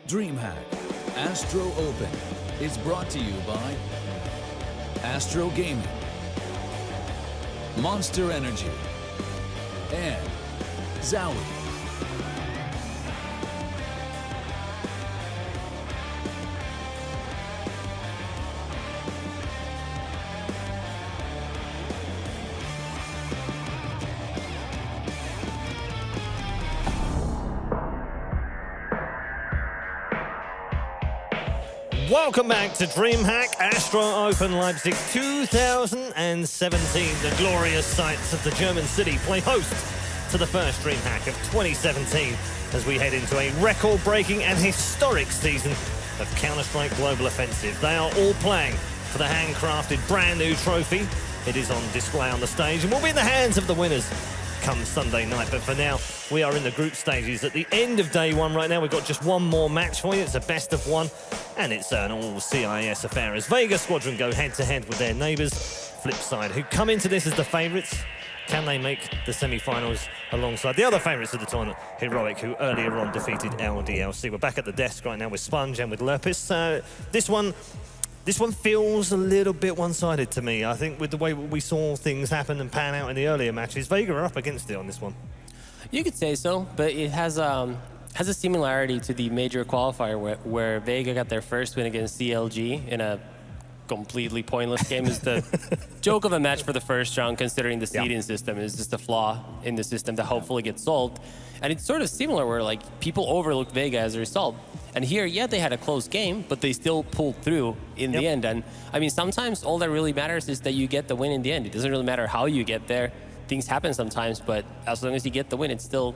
DreamHack ASTRO Open is brought to you by Astro Gaming, Monster Energy, and Zowie. Welcome back to DreamHack ASTRO Open Leipzig 2017. The glorious sights of the German city play host to the first DreamHack of 2017 as we head into a record-breaking and historic season of Counter-Strike Global Offensive. They are all playing for the handcrafted brand new trophy. It is on display on the stage and will be in the hands of the winners come Sunday night. But for now, we are in the group stages at the end of day one right now. We've got just one more match for you. It's a best of one, and it's an all-CIS affair as Vega Squadron go head-to-head with their neighbours, FlipSid, who come into this as the favourites. Can they make the semi-finals alongside the other favourites of the tournament, Heroic, who earlier on defeated LDLC? We're back at the desk right now with Sponge and with Lerpis. This one feels a little bit one-sided to me. I think with the way we saw things happen and pan out in the earlier matches, Vega are up against it on this one. You could say so, but it has a similarity to the major qualifier where Vega got their first win against CLG in a completely pointless game. Is the joke of a match for the first round, considering the seeding system is just a flaw in the system that hopefully gets solved. And it's sort of similar where like people overlooked Vega as a result. And here, yeah, they had a close game, but they still pulled through in the end. And I mean, sometimes all that really matters is that you get the win in the end. It doesn't really matter how you get there. Things happen sometimes, but as long as you get the win, it's still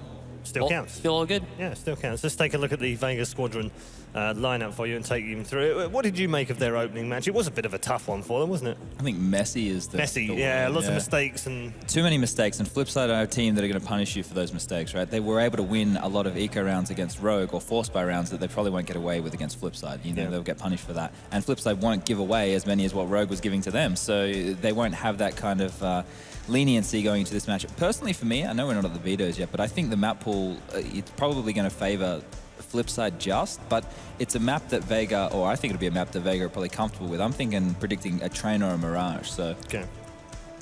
counts. Still all good? Yeah, still counts. Let's take a look at the Vega Squadron lineup for you and take you through it. What did you make of their opening match? It was a bit of a tough one for them, wasn't it? I think messy is the messy, the yeah, word, lots of mistakes and too many mistakes. And FlipSid are a team that are going to punish you for those mistakes, right? They were able to win a lot of eco rounds against Rogue or force buy rounds that they probably won't get away with against FlipSid. You know, they'll get punished for that. And FlipSid won't give away as many as what Rogue was giving to them, so they won't have that kind of leniency going into this match. Personally, for me, I know we're not at the vetoes yet, but I think the map pool, it's probably going to favor FlipSid just, but it's a map that Vega, or I think it'll be a map that Vega are probably comfortable with. I'm predicting a Train or a Mirage, so. Okay.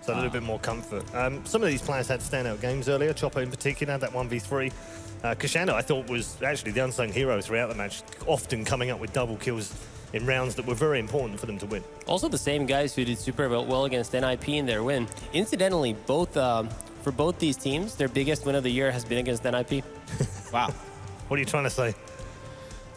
So a little bit more comfort. Some of these players had standout games earlier. Chopper in particular, that 1v3. Kashano, I thought, was actually the unsung hero throughout the match, often coming up with double kills in rounds that were very important for them to win. Also the same guys who did super well against NIP in their win. Incidentally, for both these teams, their biggest win of the year has been against NIP. Wow. What are you trying to say?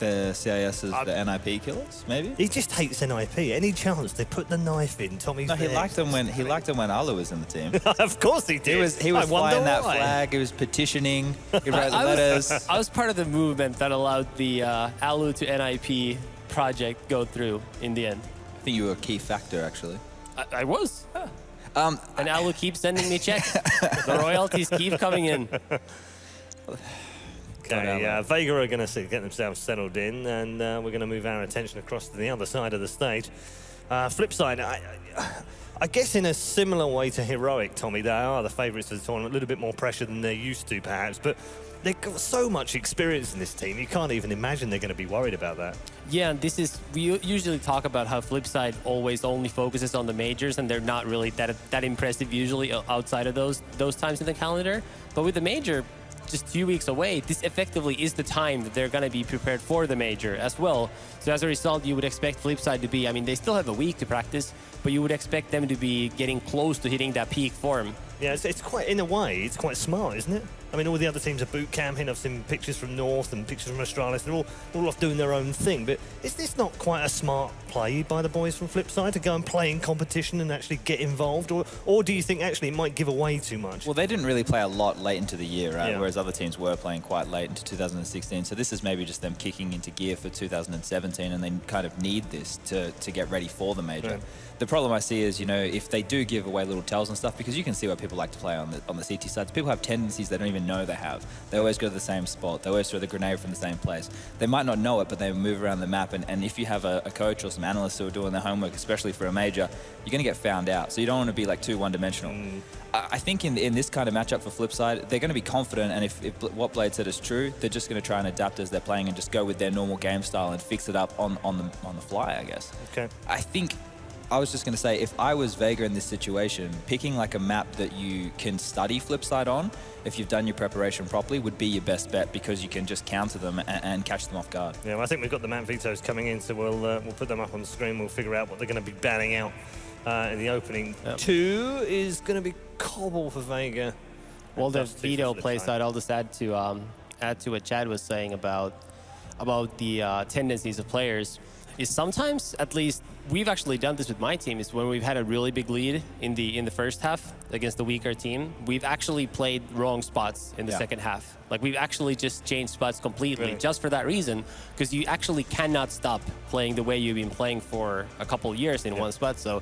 The CIS is the NIP killers, maybe? He just hates NIP. Any chance they put the knife in Tommy's No, he liked them when Alu was in the team. Of course he did. He was flying that flag. He was petitioning. He wrote letters. I was part of the movement that allowed the Alu to NIP project go through in the end. I think you were a key factor, actually. I was. Huh. And Alu keeps sending me checks. The royalties keep coming in. Okay, Vega are going to get themselves settled in, and we're going to move our attention across to the other side of the stage. FlipSid, I guess in a similar way to Heroic, Tommy, they are the favourites of the tournament, a little bit more pressure than they're used to, perhaps, but they've got so much experience in this team, you can't even imagine they're going to be worried about that. Yeah, and we usually talk about how FlipSid always only focuses on the majors, and they're not really that impressive usually outside of those times in the calendar. But with the major just 2 weeks away, this effectively is the time that they're going to be prepared for the major as well. So as a result, you would expect FlipSid to be, I mean, they still have a week to practice, but you would expect them to be getting close to hitting that peak form. Yeah, it's quite, in a way, it's quite smart, isn't it? I mean, all the other teams are boot camping. I've seen pictures from North and pictures from Australis. They're all off doing their own thing. But is this not quite a smart play by the boys from FlipSid to go and play in competition and actually get involved? Or do you think actually it might give away too much? Well, they didn't really play a lot late into the year, right? Yeah. Whereas other teams were playing quite late into 2016. So this is maybe just them kicking into gear for 2017, and they kind of need this to get ready for the major. Yeah. The problem I see is, you know, if they do give away little tells and stuff, because you can see why people like to play on the CT sides. People have tendencies they don't even know they have. They always go to the same spot. They always throw the grenade from the same place. They might not know it, but they move around the map. And if you have a coach or some analysts who are doing their homework, especially for a major, you're going to get found out. So you don't want to be like too one-dimensional. I think in this kind of matchup for FlipSid, they're going to be confident, and if what Blade said is true, they're just going to try and adapt as they're playing and just go with their normal game style and fix it up on the fly, I guess. Okay. I was just going to say, if I was Vega in this situation, picking like a map that you can study FlipSid on, if you've done your preparation properly, would be your best bet, because you can just counter them and catch them off guard. Yeah, well, I think we've got the map vetoes coming in, so we'll put them up on the screen. We'll figure out what they're going to be banning out in the opening. Yep. 2 is going to be Cobble for Vega. Well, the veto playside, I'll just add to what Chad was saying about the tendencies of players. Is sometimes, at least we've actually done this with my team, is when we've had a really big lead in the first half against the weaker team, we've actually played wrong spots in the second half. Like, we've actually just changed spots completely, just for that reason, because you actually cannot stop playing the way you've been playing for a couple of years in one spot. So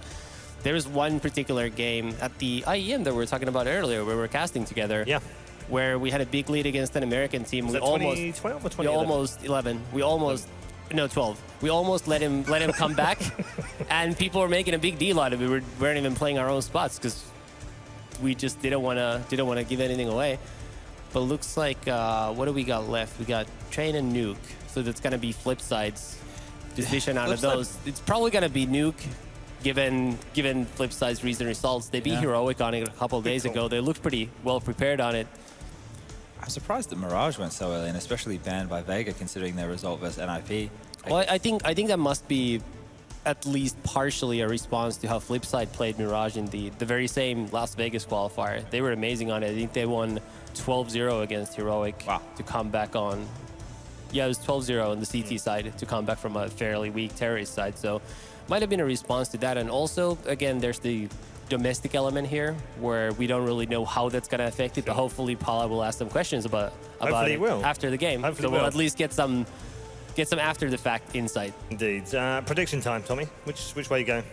there was one particular game at the IEM that we were talking about earlier, where we were casting together. Yeah. Where we had a big lead against an American team. Was we that almost 2012 or 2011? We almost 11. We almost. No, 12. We almost let him come back, and people were making a big deal out of it. We weren't even playing our own spots because we just didn't want to give anything away. But looks like what do we got left? We got Train and Nuke, so that's gonna be FlipSid's decision out of those. It's probably gonna be Nuke, given FlipSid's recent results. They beat Heroic on it a couple of days ago. They looked pretty well prepared on it. I'm surprised that Mirage went so early, and especially banned by Vega, considering their result versus NIP. Well, I think that must be at least partially a response to how FlipSid played Mirage in the very same Las Vegas qualifier. They were amazing on it. I think they won 12-0 against Heroic to come back on. Yeah, it was 12-0 on the CT side to come back from a fairly weak terrorist side. So might have been a response to that. And also, again, there's the domestic element here, where we don't really know how that's going to affect it, but hopefully Paula will ask some questions about it after the game. Hopefully so we'll at least get some after the fact insight. Indeed. Prediction time, Tommy. Which way you going?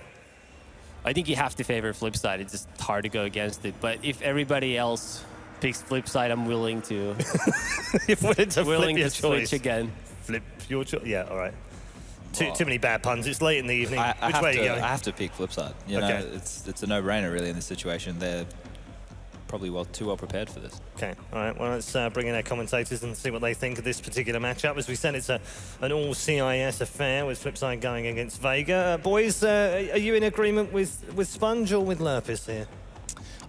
I think you have to favor FlipSid. It's just hard to go against it. But if everybody else picks FlipSid, I'm willing to switch again. Flip your choice. Yeah, all right. Too many bad puns. It's late in the evening. Which way are you going? I have to pick FlipSid. You know, it's a no-brainer really in this situation. They're probably too well prepared for this. Okay, all right. Well, let's bring in our commentators and see what they think of this particular matchup. As we said, it's an all-CIS affair with FlipSid going against Vega. Boys, are you in agreement with Sponge or with Lurpis here?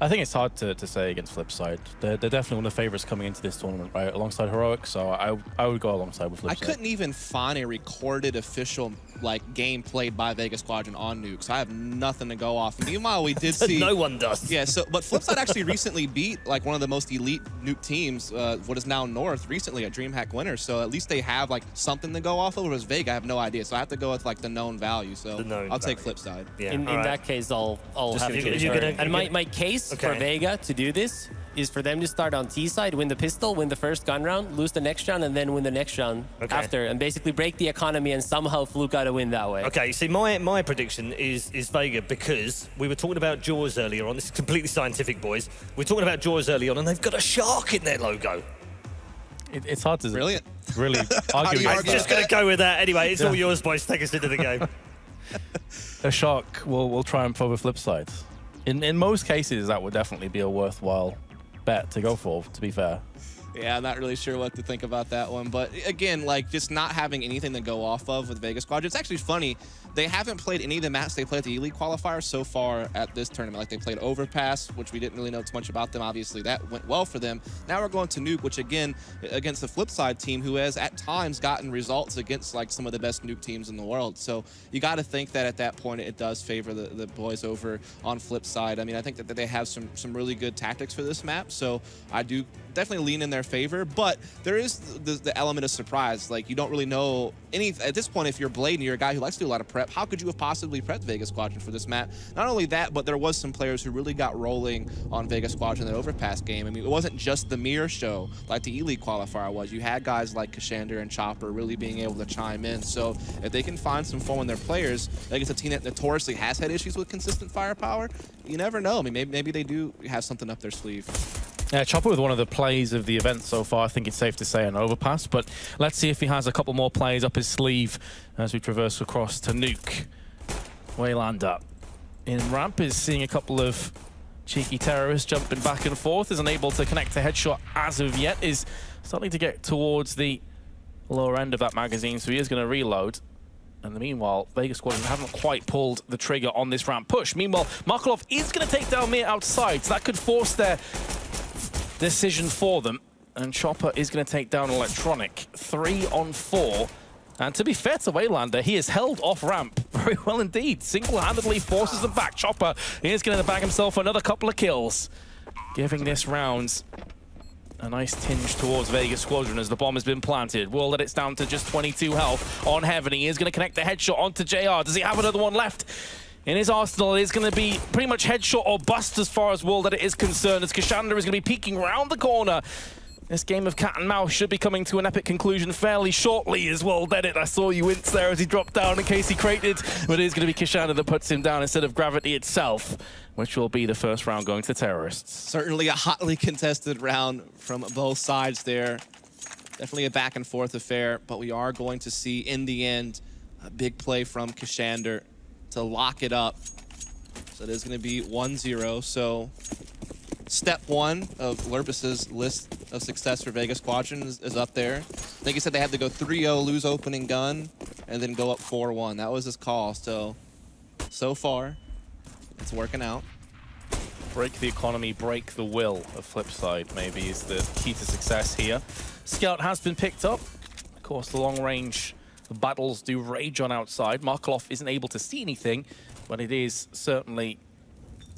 I think it's hard to say against FlipSid. They're definitely one of the favorites coming into this tournament, right, alongside Heroic, so I would go alongside with FlipSid. I couldn't even find a recorded official game played by Vega Squadron on Nuke, so I have nothing to go off. Meanwhile, we did see... No one does. Yeah, but FlipSid actually recently beat one of the most elite Nuke teams, what is now North, recently at DreamHack winner, so at least they have something to go off of, whereas Vega, I have no idea, so I have to go with the known value, so I'll take FlipSid. Yeah. In that case, I'll have to... And my case for Vega to do this is for them to start on T side, win the pistol, win the first gun round, lose the next round, and then win the next round after, and basically break the economy and somehow fluke out a win that way. Okay, you see, my prediction is Vega, because we were talking about Jaws earlier on. This is completely scientific, boys. We're talking about Jaws early on, and they've got a shark in their logo. It's hard to really argue. I'm just going to go with that. Anyway, it's all yours, boys. Take us into the game. A shark will triumph over FlipSid. In most cases, that would definitely be a worthwhile bet to go for, to be fair. Yeah, I'm not really sure what to think about that one. But again, just not having anything to go off of with Vega Squadron. It's actually funny. They haven't played any of the maps they played at the E-League qualifier so far at this tournament. They played Overpass, which we didn't really know too much about them. Obviously, that went well for them. Now we're going to Nuke, which again, against the FlipSid team, who has at times gotten results against some of the best Nuke teams in the world. So you got to think that at that point, it does favor the boys over on FlipSid. I mean, I think that they have some really good tactics for this map. So I do definitely lean in their favor, but there is the element of surprise. You don't really know at this point, if you're Blade and you're a guy who likes to do a lot of prep, how could you have possibly prepped Vega Squadron for this map? Not only that, but there was some players who really got rolling on Vega Squadron in that Overpass game. I mean, it wasn't just the mirror show like the E-League qualifier was. You had guys like Kashander and Chopper really being able to chime in. So if they can find some form in their players, it's a team that notoriously has had issues with consistent firepower, you never know. I mean, maybe they do have something up their sleeve. Chopper with one of the plays of the event so far. I think it's safe to say an overpass, but let's see if he has a couple more plays up his sleeve as we traverse across to Nuke. Waylander in ramp is seeing a couple of cheeky terrorists jumping back and forth, is unable to connect a headshot as of yet, is starting to get towards the lower end of that magazine, so he is going to reload. And meanwhile, Vega Squadron haven't quite pulled the trigger on this ramp push. Meanwhile, Markelov is going to take down Mir outside, so that could force their decision for them. And Chopper is going to take down Electronic. 3 on 4. And to be fair to Waylander, he is held off ramp very well indeed. Single-handedly forces them back. Chopper is going to bag himself another couple of kills, giving this round a nice tinge towards Vega Squadron as the bomb has been planted. Will let it's down to just 22 health on Heaven. He is going to connect the headshot onto JR. Does he have another one left in his arsenal? It is going to be pretty much headshot or bust as far as Will that it is concerned, as Kashandra is going to be peeking round the corner. This game of cat and mouse should be coming to an epic conclusion fairly shortly as well. Did it? I saw you wince there as he dropped down in case he crated, but it is going to be Kashandra that puts him down instead of Gravity itself, which will be the first round going to terrorists. Certainly a hotly contested round from both sides there. Definitely a back and forth affair, but we are going to see in the end a big play from Kashandra to lock it up. So it is going to be 1-0. So step 1 of Lurpus's list of success for Vega Squadron is up there. I think he said they had to go 3-0, lose opening gun, and then go up 4-1. That was his call. So far, it's working out. Break the economy, break the will of FlipSid, maybe, is the key to success here. Scout has been picked up. Of course, the long-range battles do rage on outside. Markelov isn't able to see anything, but it is certainly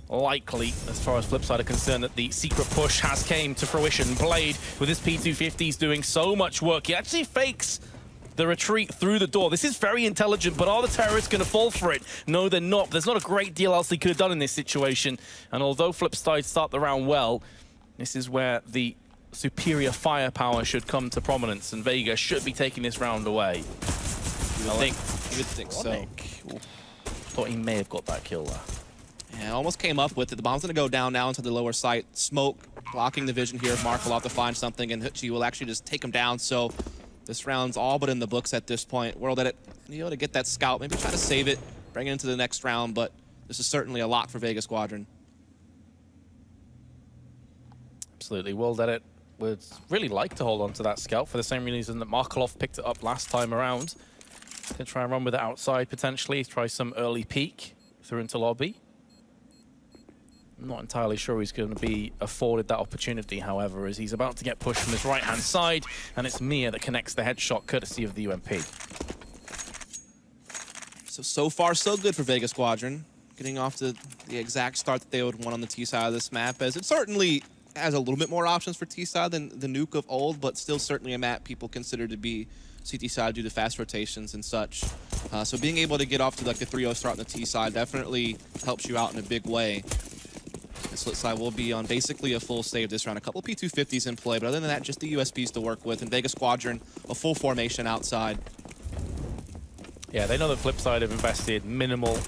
likely, as far as FlipSid are concerned, that the secret push has came to fruition. Blade, with his P250s, doing so much work. He actually fakes the retreat through the door. This is very intelligent, but are the terrorists going to fall for it? No, they're not. There's not a great deal else they could have done in this situation. And although FlipSid start the round well, this is where the superior firepower should come to prominence, and Vega should be taking this round away. You would think so. Thought he may have got that kill there. Yeah, almost came up with it. The bomb's going to go down now into the lower site. Smoke blocking the vision here of Markelov to find something, and Hutchi will actually just take him down. So this round's all but in the books at this point. World Edit, you able to get that scout, maybe try to save it, bring it into the next round, but this is certainly a lock for Vega Squadron. Absolutely. World Edit would really like to hold on to that scout for the same reason that Markelov picked it up last time around. Can try and run with it outside potentially, try some early peek through into lobby. I'm not entirely sure he's going to be afforded that opportunity, however, as he's about to get pushed from his right-hand side, and it's Mia that connects the headshot courtesy of the UMP. So far, so good for Vega Squadron. Getting off to the exact start that they would want on the T side of this map, as it certainly has a little bit more options for T side than the Nuke of old, but still certainly a map people consider to be CT side due to fast rotations and such. So being able to get off to like the 3-0 start on the T side definitely helps you out in a big way. The Split side will be on basically a full save this round. A couple P250s in play, but other than that, just the USPs to work with. And Vega Squadron, a full formation outside. Yeah, they know that FlipSid have invested minimal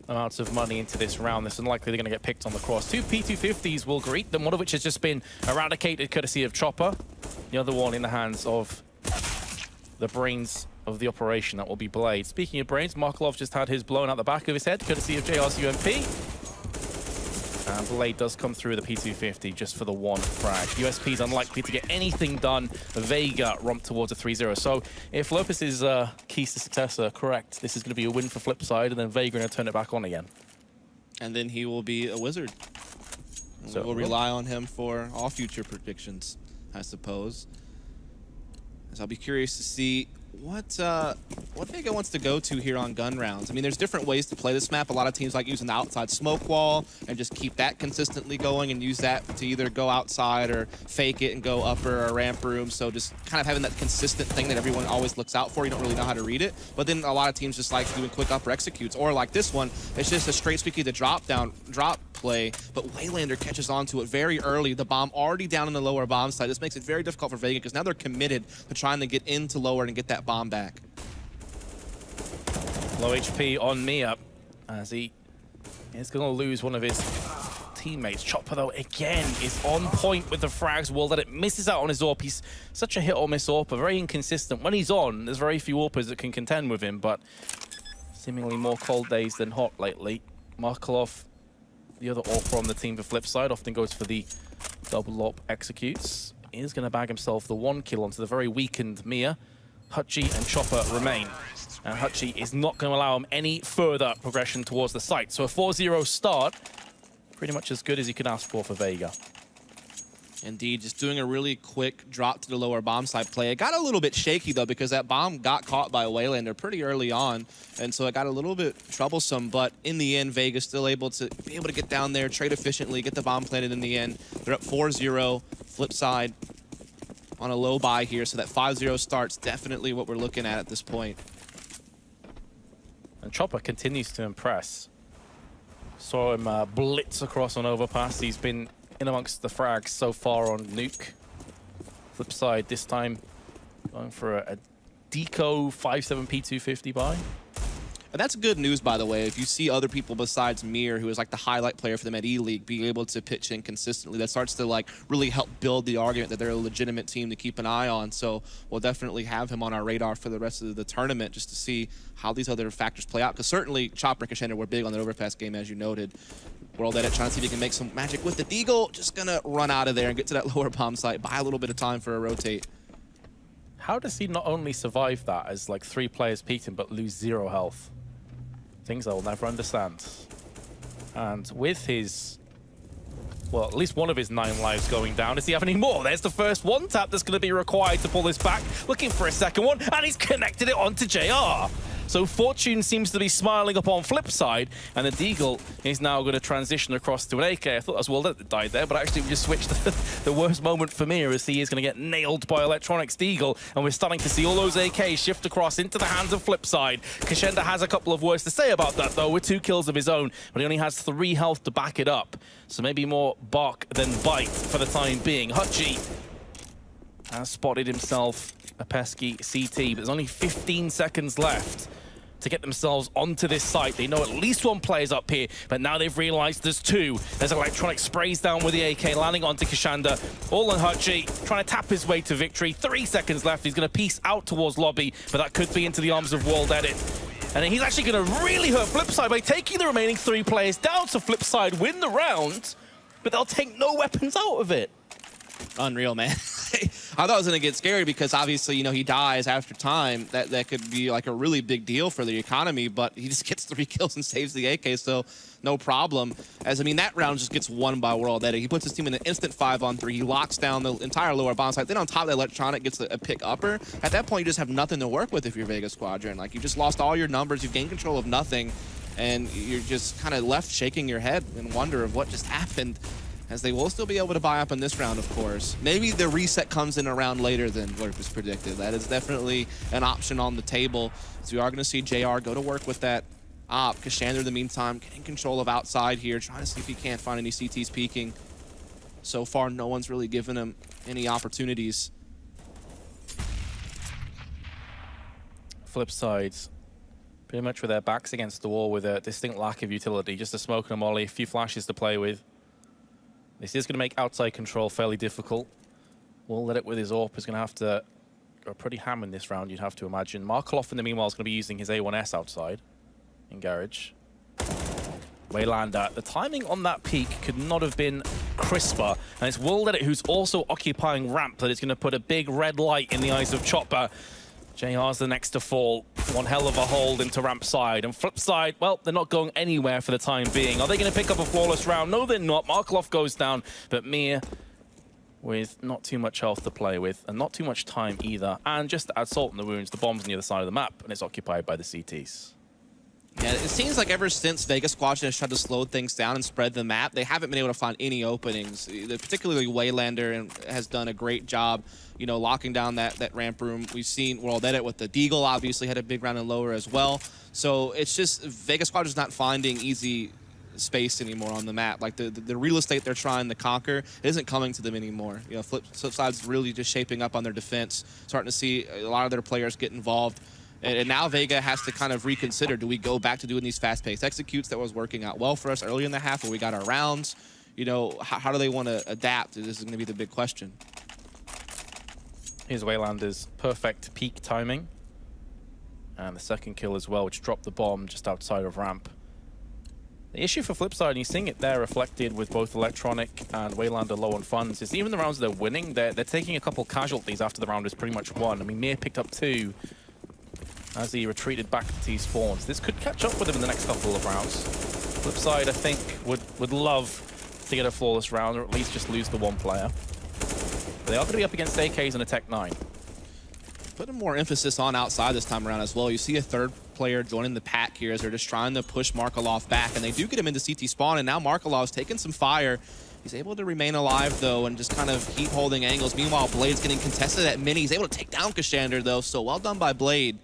amounts of money into this round. It's unlikely they're going to get picked on the cross. 2 P250s will greet them, one of which has just been eradicated courtesy of Chopper. The other one in the hands of the brains of the operation. That will be Blade. Speaking of brains, Markelov just had his blown out the back of his head courtesy of JR's UMP. And Blade does come through the P250 just for the one frag. USP is unlikely to get anything done. Vega romp towards a 3-0. So if Lopez's keys to success are correct, this is going to be a win for FlipSid, and then Vega going to turn it back on again. And then he will be a wizard. So we'll rely on him for all future predictions, I suppose. As I'll be curious to see what Vega wants to go to here on gun rounds. I mean, there's different ways to play this map. A lot of teams like using the outside smoke wall and just keep that consistently going and use that to either go outside or fake it and go upper or ramp room. So just kind of having that consistent thing that everyone always looks out for. You don't really know how to read it. But then a lot of teams just like doing quick upper executes. Or like this one, it's just a straight squeaky the drop play, but Waylander catches on to it very early. The bomb already down in the lower bomb side. This makes it very difficult for Vega because now they're committed to trying to get into lower and get that bomb back. Low HP on Mia as he is going to lose one of his teammates. Chopper, though, again, is on point with the frags. Will that it misses out on his AWP. He's such a hit or miss AWPer, very inconsistent. When he's on, there's very few AWPers that can contend with him, but seemingly more cold days than hot lately. Markelov, the other AWPer on the team for FlipSid, often goes for the double AWP executes. He is going to bag himself the 1 kill onto the very weakened Mia. Hutchie and Chopper remain. And Hutchie is not going to allow him any further progression towards the site. So a 4-0 start, pretty much as good as you could ask for Vega. Indeed, just doing a really quick drop to the lower bomb side play. It got a little bit shaky, though, because that bomb got caught by a Waylander pretty early on, and so it got a little bit troublesome, but in the end, Vega's still able to get down there, trade efficiently, get the bomb planted in the end. They're up 4-0, FlipSid on a low buy here, so that 5-0 start's definitely what we're looking at this point. And Chopper continues to impress. Saw him blitz across on overpass. He's been in amongst the frags so far on Nuke. FlipSid this time going for a Deco 5.7P250 buy. And that's good news, by the way. If you see other people besides Mir, who is like the highlight player for them at E-League, being able to pitch in consistently, that starts to like really help build the argument that they're a legitimate team to keep an eye on. So we'll definitely have him on our radar for the rest of the tournament just to see how these other factors play out. Because certainly Chopper and Crescendo were big on the overpass game, as you noted. World Edit trying to see if he can make some magic with the Deagle. Just gonna run out of there and get to that lower bomb site, buy a little bit of time for a rotate. How does he not only survive that as like 3 players peeked him, but lose 0 health? Things I'll never understand. And with his, well, at least one of his 9 lives going down, does he have any more? There's the first 1 tap that's going to be required to pull this back. Looking for a second one, and he's connected it onto JR. So Fortune seems to be smiling up on FlipSid, and the Deagle is now going to transition across to an AK. I thought that was well that died there, but actually we just switched the worst moment for me as he is going to get nailed by Electronics Deagle, and we're starting to see all those AKs shift across into the hands of FlipSid. Crescendo has a couple of words to say about that, though, with 2 kills of his own, but he only has 3 health to back it up. So maybe more bark than bite for the time being. Hutchie has spotted himself a pesky CT, but there's only 15 seconds left to get themselves onto this site. They know at least 1 player's up here, but now they've realized there's 2. There's Electronic sprays down with the AK, landing onto Crescendo. All on Hutchie, trying to tap his way to victory. 3 seconds left. He's going to piece out towards lobby, but that could be into the arms of World Edit. And then he's actually going to really hurt FlipSid by taking the remaining 3 players down, so FlipSid win the round, but they'll take no weapons out of it. Unreal, man. I thought it was going to get scary because obviously, you know, he dies after time. That could be like a really big deal for the economy, but he just gets 3 kills and saves the AK, so no problem. As I mean, that round just gets won by World Edit. He puts his team in an instant 5-on-3. He locks down the entire lower bomb site. Then on top of that, Electronic gets a pick upper. At that point, you just have nothing to work with if you're Vega Squadron. Like, you just lost all your numbers. You've gained control of nothing, and you're just kind of left shaking your head in wonder of what just happened. As they will still be able to buy up in this round, of course. Maybe the reset comes in a round later than Lurpus predicted. That is definitely an option on the table. So we are going to see JR go to work with that op. Crescendo, in the meantime, getting control of outside here, trying to see if he can't find any CTs peeking. So far, no one's really given him any opportunities. FlipSid, pretty much with their backs against the wall with a distinct lack of utility. Just a smoke and a molly, a few flashes to play with. This is going to make outside control fairly difficult. We'll let it with his AWP is going to have to go pretty ham in this round, you'd have to imagine. Markelov, in the meanwhile, is going to be using his A1S outside in Garage. Waylander, the timing on that peak could not have been crisper. And it's World Edit who's also occupying ramp that is going to put a big red light in the eyes of Chopper. JR's the next to fall. One hell of a hold into ramp side. And FlipSid, well, they're not going anywhere for the time being. Are they going to pick up a flawless round? No, they're not. Markelov goes down, but Mir with not too much health to play with and not too much time either. And just to add salt in the wounds, the bomb's on the other side of the map and it's occupied by the CTs. Yeah, it seems like ever since Vega Squadron has tried to slow things down and spread the map, they haven't been able to find any openings. Particularly Waylander has done a great job, you know, locking down that ramp room. We've seen World Edit with the Deagle, obviously had a big round and lower as well. So it's just Vega Squadron's not finding easy space anymore on the map. Like the real estate they're trying to conquer isn't coming to them anymore. You know, FlipSid's really just shaping up on their defense, starting to see a lot of their players get involved. And now Vega has to kind of reconsider, do we go back to doing these fast-paced executes that was working out well for us early in the half where we got our rounds? you know, how do they want to adapt? This is going to be the big question. Here's Waylander's perfect peak timing. And the second kill as well, which dropped the bomb just outside of ramp. The issue for FlipSid, and you're seeing it there reflected with both Electronic and Waylander low on funds, is even the rounds they're winning, they're taking a couple casualties after the round is pretty much won. I mean, Mir picked up 2 as he retreated back to T-spawns. This could catch up with him in the next couple of rounds. FlipSid, I think, would love to get a flawless round, or at least just lose the 1 player. But they are going to be up against AKs and a Tech 9. Putting more emphasis on outside this time around as well. You see a third player joining the pack here as they're just trying to push Markelov back, and they do get him into CT spawn, and now Markelov's taking some fire. He's able to remain alive, though, and just kind of keep holding angles. Meanwhile, Blade's getting contested at mini. He's able to take down Kashander, though, so well done by Blade.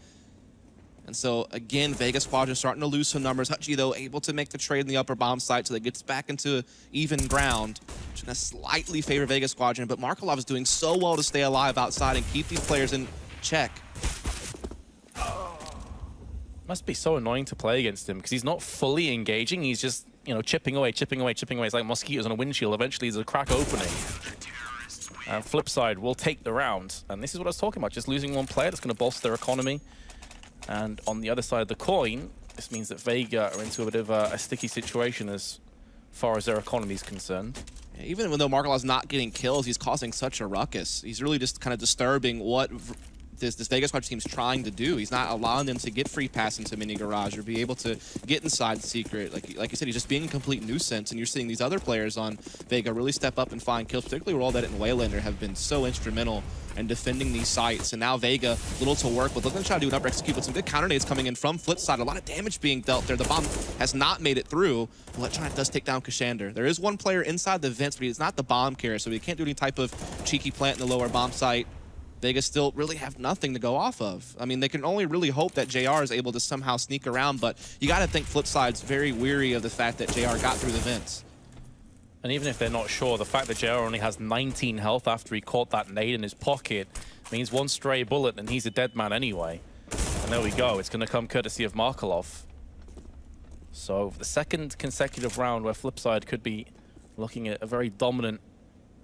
And so, again, Vega Squadron starting to lose some numbers. Hutchie, though, able to make the trade in the upper bomb site, so that gets back into even ground, which is going to slightly favor Vega Squadron, but Markelov is doing so well to stay alive outside and keep these players in check. Must be so annoying to play against him because he's not fully engaging. He's just, you know, chipping away, chipping away, chipping away. It's like mosquitoes on a windshield. Eventually, there's a crack opening. And FlipSid will take the round. And this is what I was talking about. Just losing 1 player, that's going to bolster their economy. And on the other side of the coin, this means that Vega are into a bit of a sticky situation as far as their economy is concerned. Yeah, even though Markelov's not getting kills, he's causing such a ruckus. He's really just kind of disturbing what this Vega Squadron team's trying to do. He's not allowing them to get free pass into mini garage or be able to get inside secret. Like you said, he's just being a complete nuisance, and you're seeing these other players on Vega really step up and find kills, particularly Rolldead and Waylander have been so instrumental in defending these sites. And now Vega, little to work with. Looking to try to do an upper execute, but some good counter nades coming in from FlipSid. A lot of damage being dealt there. The bomb has not made it through. Electronic does take down Kashander. There is 1 player inside the vents, but he's not the bomb carrier, so he can't do any type of cheeky plant in the lower bomb site. Vega still really have nothing to go off of. I mean, they can only really hope that JR is able to somehow sneak around, but you got to think FlipSid's very weary of the fact that JR got through the vents. And even if they're not sure, the fact that JR only has 19 health after he caught that nade in his pocket means 1 stray bullet and he's a dead man anyway. And there we go. It's going to come courtesy of Markelov. So the 2nd consecutive round where FlipSid could be looking at a very dominant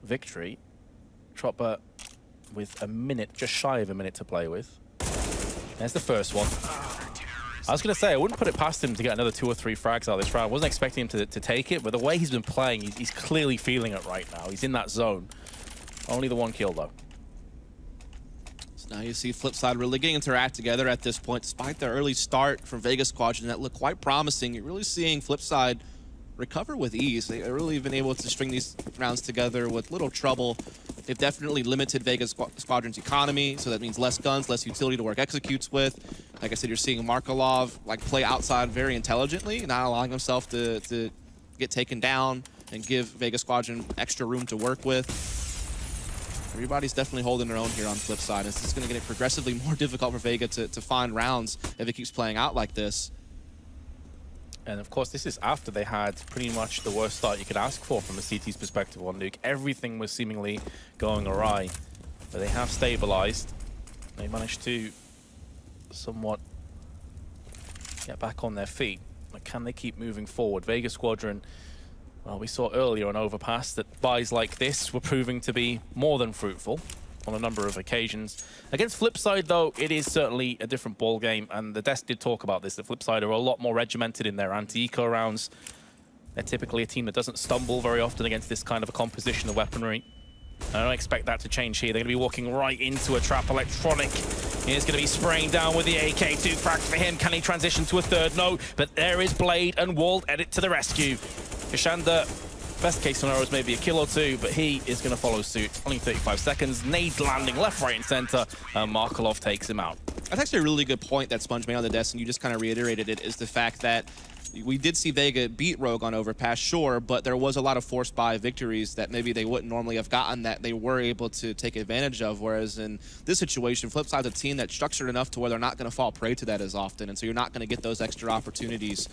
victory. Chopper with a minute, just shy of a minute to play with. There's the first one. I was going to say, I wouldn't put it past him to get another 2 or 3 frags out of this round. I wasn't expecting him to take it, but the way he's been playing, he's clearly feeling it right now. He's in that zone. Only the 1 kill, though. So now you see FlipSid really getting into their act together at this point. Despite their early start from Vega Squadron that looked quite promising, you're really seeing FlipSid recover with ease. They've really been able to string these rounds together with little trouble. They've definitely limited Vega Squadron's economy, so that means less guns, less utility to work executes with. Like I said, you're seeing Markelov play outside very intelligently, not allowing himself to get taken down and give Vega Squadron extra room to work with. Everybody's definitely holding their own here on FlipSid. This is going to get progressively more difficult for Vega to find rounds if it keeps playing out like this. And of course, this is after they had pretty much the worst start you could ask for from a CT's perspective on Nuke. Everything was seemingly going awry, but they have stabilized. They managed to somewhat get back on their feet. But can they keep moving forward? Vega Squadron, well, we saw earlier on Overpass that buys like this were proving to be more than fruitful on a number of occasions. Against FlipSid, though, it is certainly a different ball game, and the desk did talk about this. The FlipSid are a lot more regimented in their anti-eco rounds. They're typically a team that doesn't stumble very often against this kind of a composition of weaponry. I don't expect that to change here. They're going to be walking right into a trap. Electronic is going to be spraying down with the AK. 2 frags for him. Can he transition to a 3rd? No, but there is Blade and Wald edit to the rescue. Kashander, best case scenario is maybe a kill or 2, but he is going to follow suit. Only 35 seconds. Nade landing left, right, and center. Markelov takes him out. That's actually a really good point that Sponge made on the desk, and you just kind of reiterated it, is the fact that we did see Vega beat Rogue on Overpass, sure, but there was a lot of forced buy victories that maybe they wouldn't normally have gotten that they were able to take advantage of, whereas in this situation, FlipSid's a team that's structured enough to where they're not going to fall prey to that as often, and so you're not going to get those extra opportunities.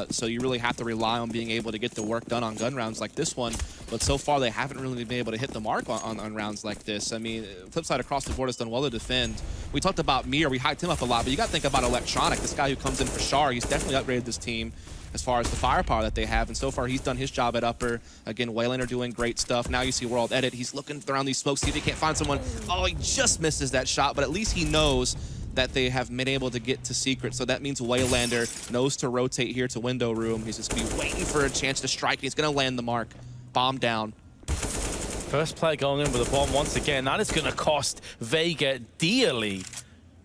So you really have to rely on being able to get the work done on gun rounds like this one, but so far they haven't really been able to hit the mark on rounds like this. I mean, FlipSid across the board has done well to defend. We talked about Mir, we hyped him up a lot, but you got to think about Electronic, this guy who comes in for Char. He's definitely upgraded this team. team as far as the firepower that they have. And so far, he's done his job at upper. Again, Waylander doing great stuff. Now you see World Edit. He's looking around these smokes, see if he can't find someone. Oh, he just misses that shot, but at least he knows that they have been able to get to Secret. So that means Waylander knows to rotate here to window room. He's just going to be waiting for a chance to strike. He's going to land the mark. Bomb down. First player going in with a bomb once again. That is going to cost Vega dearly,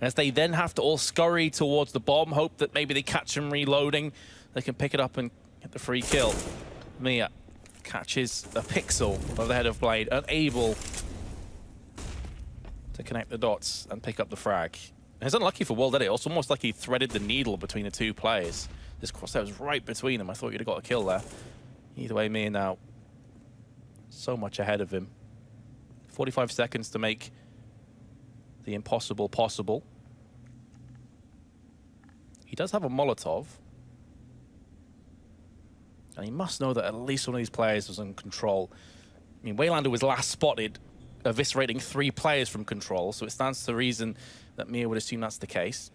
as they then have to all scurry towards the bomb, hope that maybe they catch him reloading. They can pick it up and get the free kill. Mia catches a pixel of the head of Blade, unable to connect the dots and pick up the frag. And it's unlucky for World Edit. It's almost like he threaded the needle between the two players. This crosshair was right between them. I thought you'd have got a kill there. Either way, Mia now so much ahead of him. 45 seconds to make the impossible possible. He does have a Molotov. And he must know that at least one of these players was in control. I mean, Waylander was last spotted eviscerating 3 players from control, so it stands to reason that Mia would assume that's the case.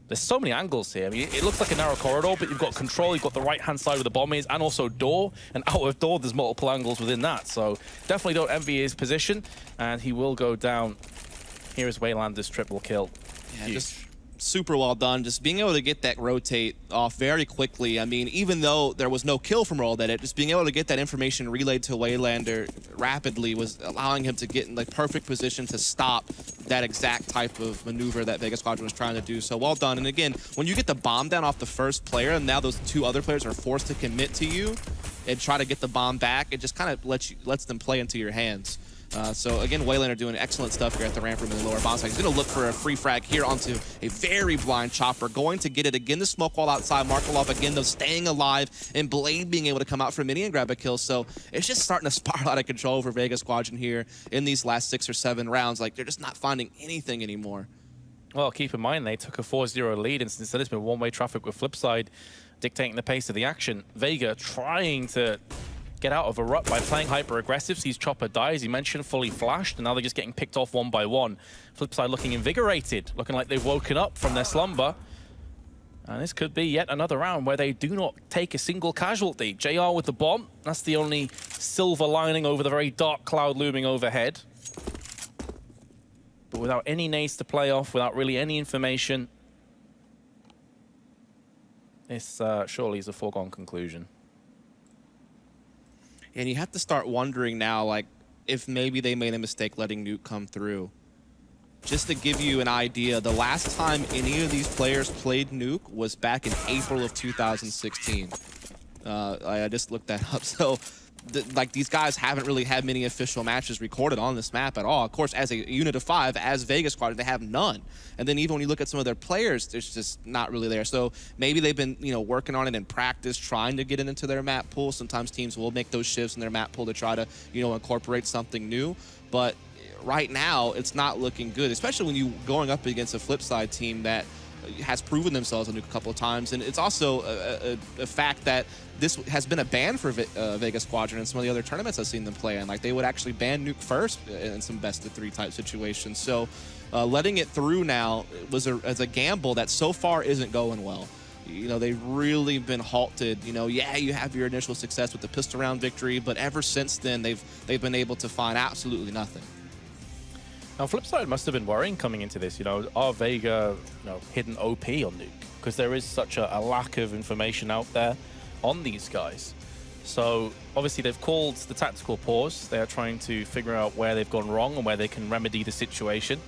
There's so many angles here. I mean, it looks like a narrow corridor, but you've got control, you've got the right-hand side where the bomb is, and also door, and out of door, there's multiple angles within that. So definitely don't envy his position, and he will go down. Here is Waylander's triple kill. Yeah, just super well done. Just being able to get that rotate off very quickly. I mean, even though there was no kill from World Edit, just being able to get that information relayed to Waylander rapidly was allowing him to get in the perfect position to stop that exact type of maneuver that Vega Squadron was trying to do. So well done. And again, when you get the bomb down off the first player and now those 2 other players are forced to commit to you and try to get the bomb back, it just kind of lets them play into your hands. So again, Waylander doing excellent stuff here at the ramp room in the lower bomb site. He's going to look for a free frag here onto a very blind Chopper. Going to get it again, the smoke wall outside. Markelov again, though, staying alive. And Blade being able to come out for a mini and grab a kill. So it's just starting to spiral out of control for Vega Squadron here in these last 6 or 7 rounds. Like, they're just not finding anything anymore. Well, keep in mind, they took a 4-0 lead, and since then it's been one-way traffic with FlipSid dictating the pace of the action. Vega trying to get out of a rut by playing hyper-aggressive. Sees Chopper die, as he mentioned, fully flashed, and now they're just getting picked off one by one. FlipSid looking invigorated, looking like they've woken up from their slumber. And this could be yet another round where they do not take a single casualty. JR with the bomb, that's the only silver lining over the very dark cloud looming overhead. But without any nades to play off, without really any information, this surely is a foregone conclusion. And you have to start wondering now, like, if maybe they made a mistake letting Nuke come through. Just to give you an idea, the last time any of these players played Nuke was back in April of 2016. I just looked that up. So, like, these guys haven't really had many official matches recorded on this map at all. Of course, as a unit of 5, as Vega Squadron, they have none. And then even when you look at some of their players, there's just not really there. So maybe they've been, you know, working on it in practice, trying to get it into their map pool. Sometimes teams will make those shifts in their map pool to try to, you know, incorporate something new. But right now, it's not looking good, especially when you're going up against a FlipSid team that has proven themselves on Nuke a couple of times. And it's also a fact that this has been a ban for Vega Squadron and some of the other tournaments I've seen them play in. Like, they would actually ban Nuke first in some best-of-3 type situations. So letting it through now was as a gamble that so far isn't going well. You know, they've really been halted. You know, yeah, you have your initial success with the pistol round victory, but ever since then, they've been able to find absolutely nothing. Now, FlipSid must have been worrying coming into this. You know, are Vega, you know, hidden OP on Nuke? Because there is such a lack of information out there on these guys. So obviously they've called the tactical pause. They are trying to figure out where they've gone wrong and where they can remedy the situation.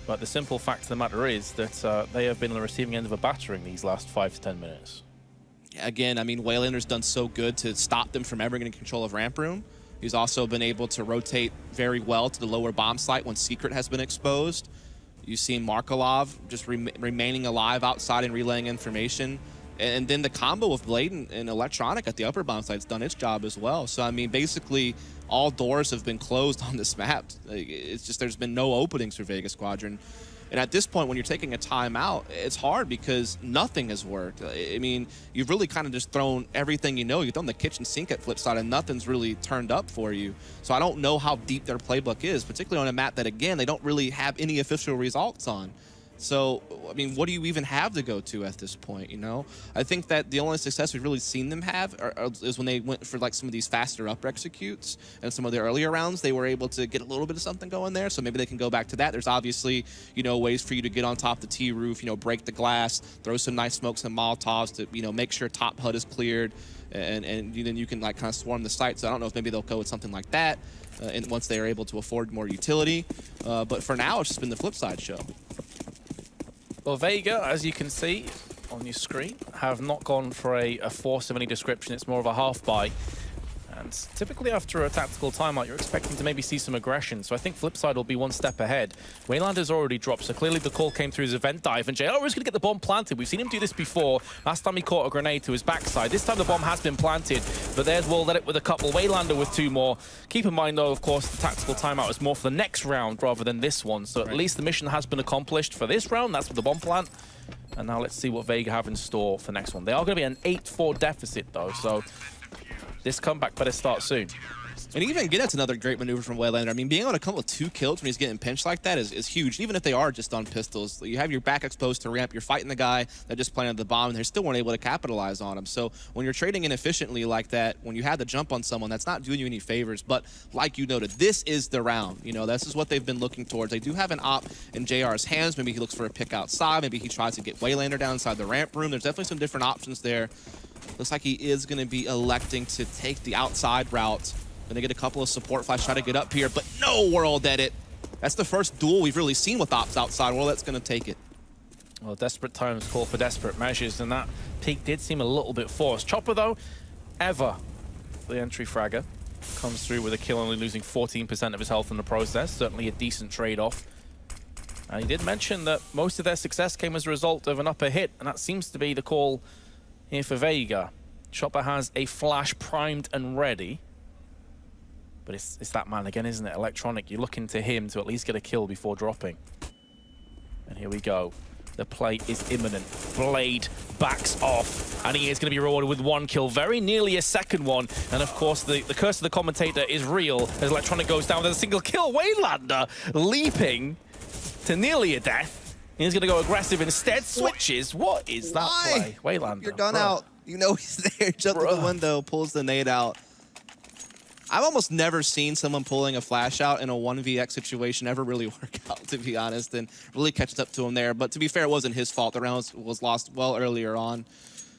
But the simple fact of the matter is that they have been on the receiving end of a battering these last 5 to 10 minutes. Again, I mean, Waylander's done so good to stop them from ever getting control of ramp room. He's also been able to rotate very well to the lower bomb site when Secret has been exposed. You've seen Markelov just remaining alive outside and relaying information. And then the combo of Blade and Electronic at the upper bomb site's done its job as well. So, I mean, basically, all doors have been closed on this map. It's just there's been no openings for Vega Squadron. And at this point, when you're taking a timeout, it's hard because nothing has worked. I mean, you've really kind of just thrown everything you know. You've thrown the kitchen sink at FlipSid, and nothing's really turned up for you. So I don't know how deep their playbook is, particularly on a map that, again, they don't really have any official results on. So, I mean, what do you even have to go to at this point, you know? I think that the only success we've really seen them have is when they went for like some of these faster up executes and some of the earlier rounds, they were able to get a little bit of something going there. So maybe they can go back to that. There's obviously, you know, ways for you to get on top of the T roof, you know, break the glass, throw some nice smokes and Molotovs to, you know, make sure top HUD is cleared, and then you can like kind of swarm the site. So I don't know if maybe they'll go with something like that and once they are able to afford more utility. But for now, it's just been the FlipSid show. Well, Vega, as you can see on your screen, have not gone for a force of any description. It's more of a half buy. And typically after a tactical timeout, you're expecting to maybe see some aggression. So I think FlipSid will be one step ahead. Wayland has already dropped, so clearly the call came through his event dive, and JR is going to get the bomb planted. We've seen him do this before. Last time he caught a grenade to his backside. This time the bomb has been planted, but there's Will let it with a couple. Waylander with 2 more. Keep in mind, though, of course, the tactical timeout is more for the next round rather than this one. So at least the mission has been accomplished for this round. That's with the bomb plant. And now let's see what Vega have in store for next one. They are going to be an 8-4 deficit, though, so this comeback better start soon. And even again, that's another great maneuver from Waylander. I mean, being able to come with 2 kills when he's getting pinched like that is huge. Even if they are just on pistols, you have your back exposed to ramp, you're fighting the guy that just planted the bomb, and they still weren't able to capitalize on him. So when you're trading inefficiently like that, when you have the jump on someone, that's not doing you any favors. But like you noted, this is the round. You know, this is what they've been looking towards. They do have an op in JR's hands. Maybe he looks for a pick outside. Maybe he tries to get Waylander down inside the ramp room. There's definitely some different options there. Looks like he is going to be electing to take the outside route. Gonna get a couple of support flash, try to get up here, but no World Edit. That's the first duel we've really seen with ops outside. World Edit's gonna take it. Well, desperate times call for desperate measures, and that peak did seem a little bit forced. Chopper, though, ever the entry fragger, comes through with a kill, only losing 14% of his health in the process. Certainly a decent trade-off. And he did mention that most of their success came as a result of an upper hit, and that seems to be the call here for Vega. Chopper has a flash primed and ready. But it's that man again, isn't it? Electronic, you're looking to him to at least get a kill before dropping. And here we go. The play is imminent. Blade backs off, and he is going to be rewarded with 1 kill, very nearly a second one. And of course, the curse of the commentator is real as Electronic goes down with a single kill. Waylander leaping to nearly a death. He's going to go aggressive instead. Switches. What is that play? Waylander. You're done out. You know he's there. Jump to the window, pulls the nade out. I've almost never seen someone pulling a flash out in a 1vx situation ever really work out, to be honest, and really catches up to him there. But to be fair, it wasn't his fault. The round was lost well earlier on.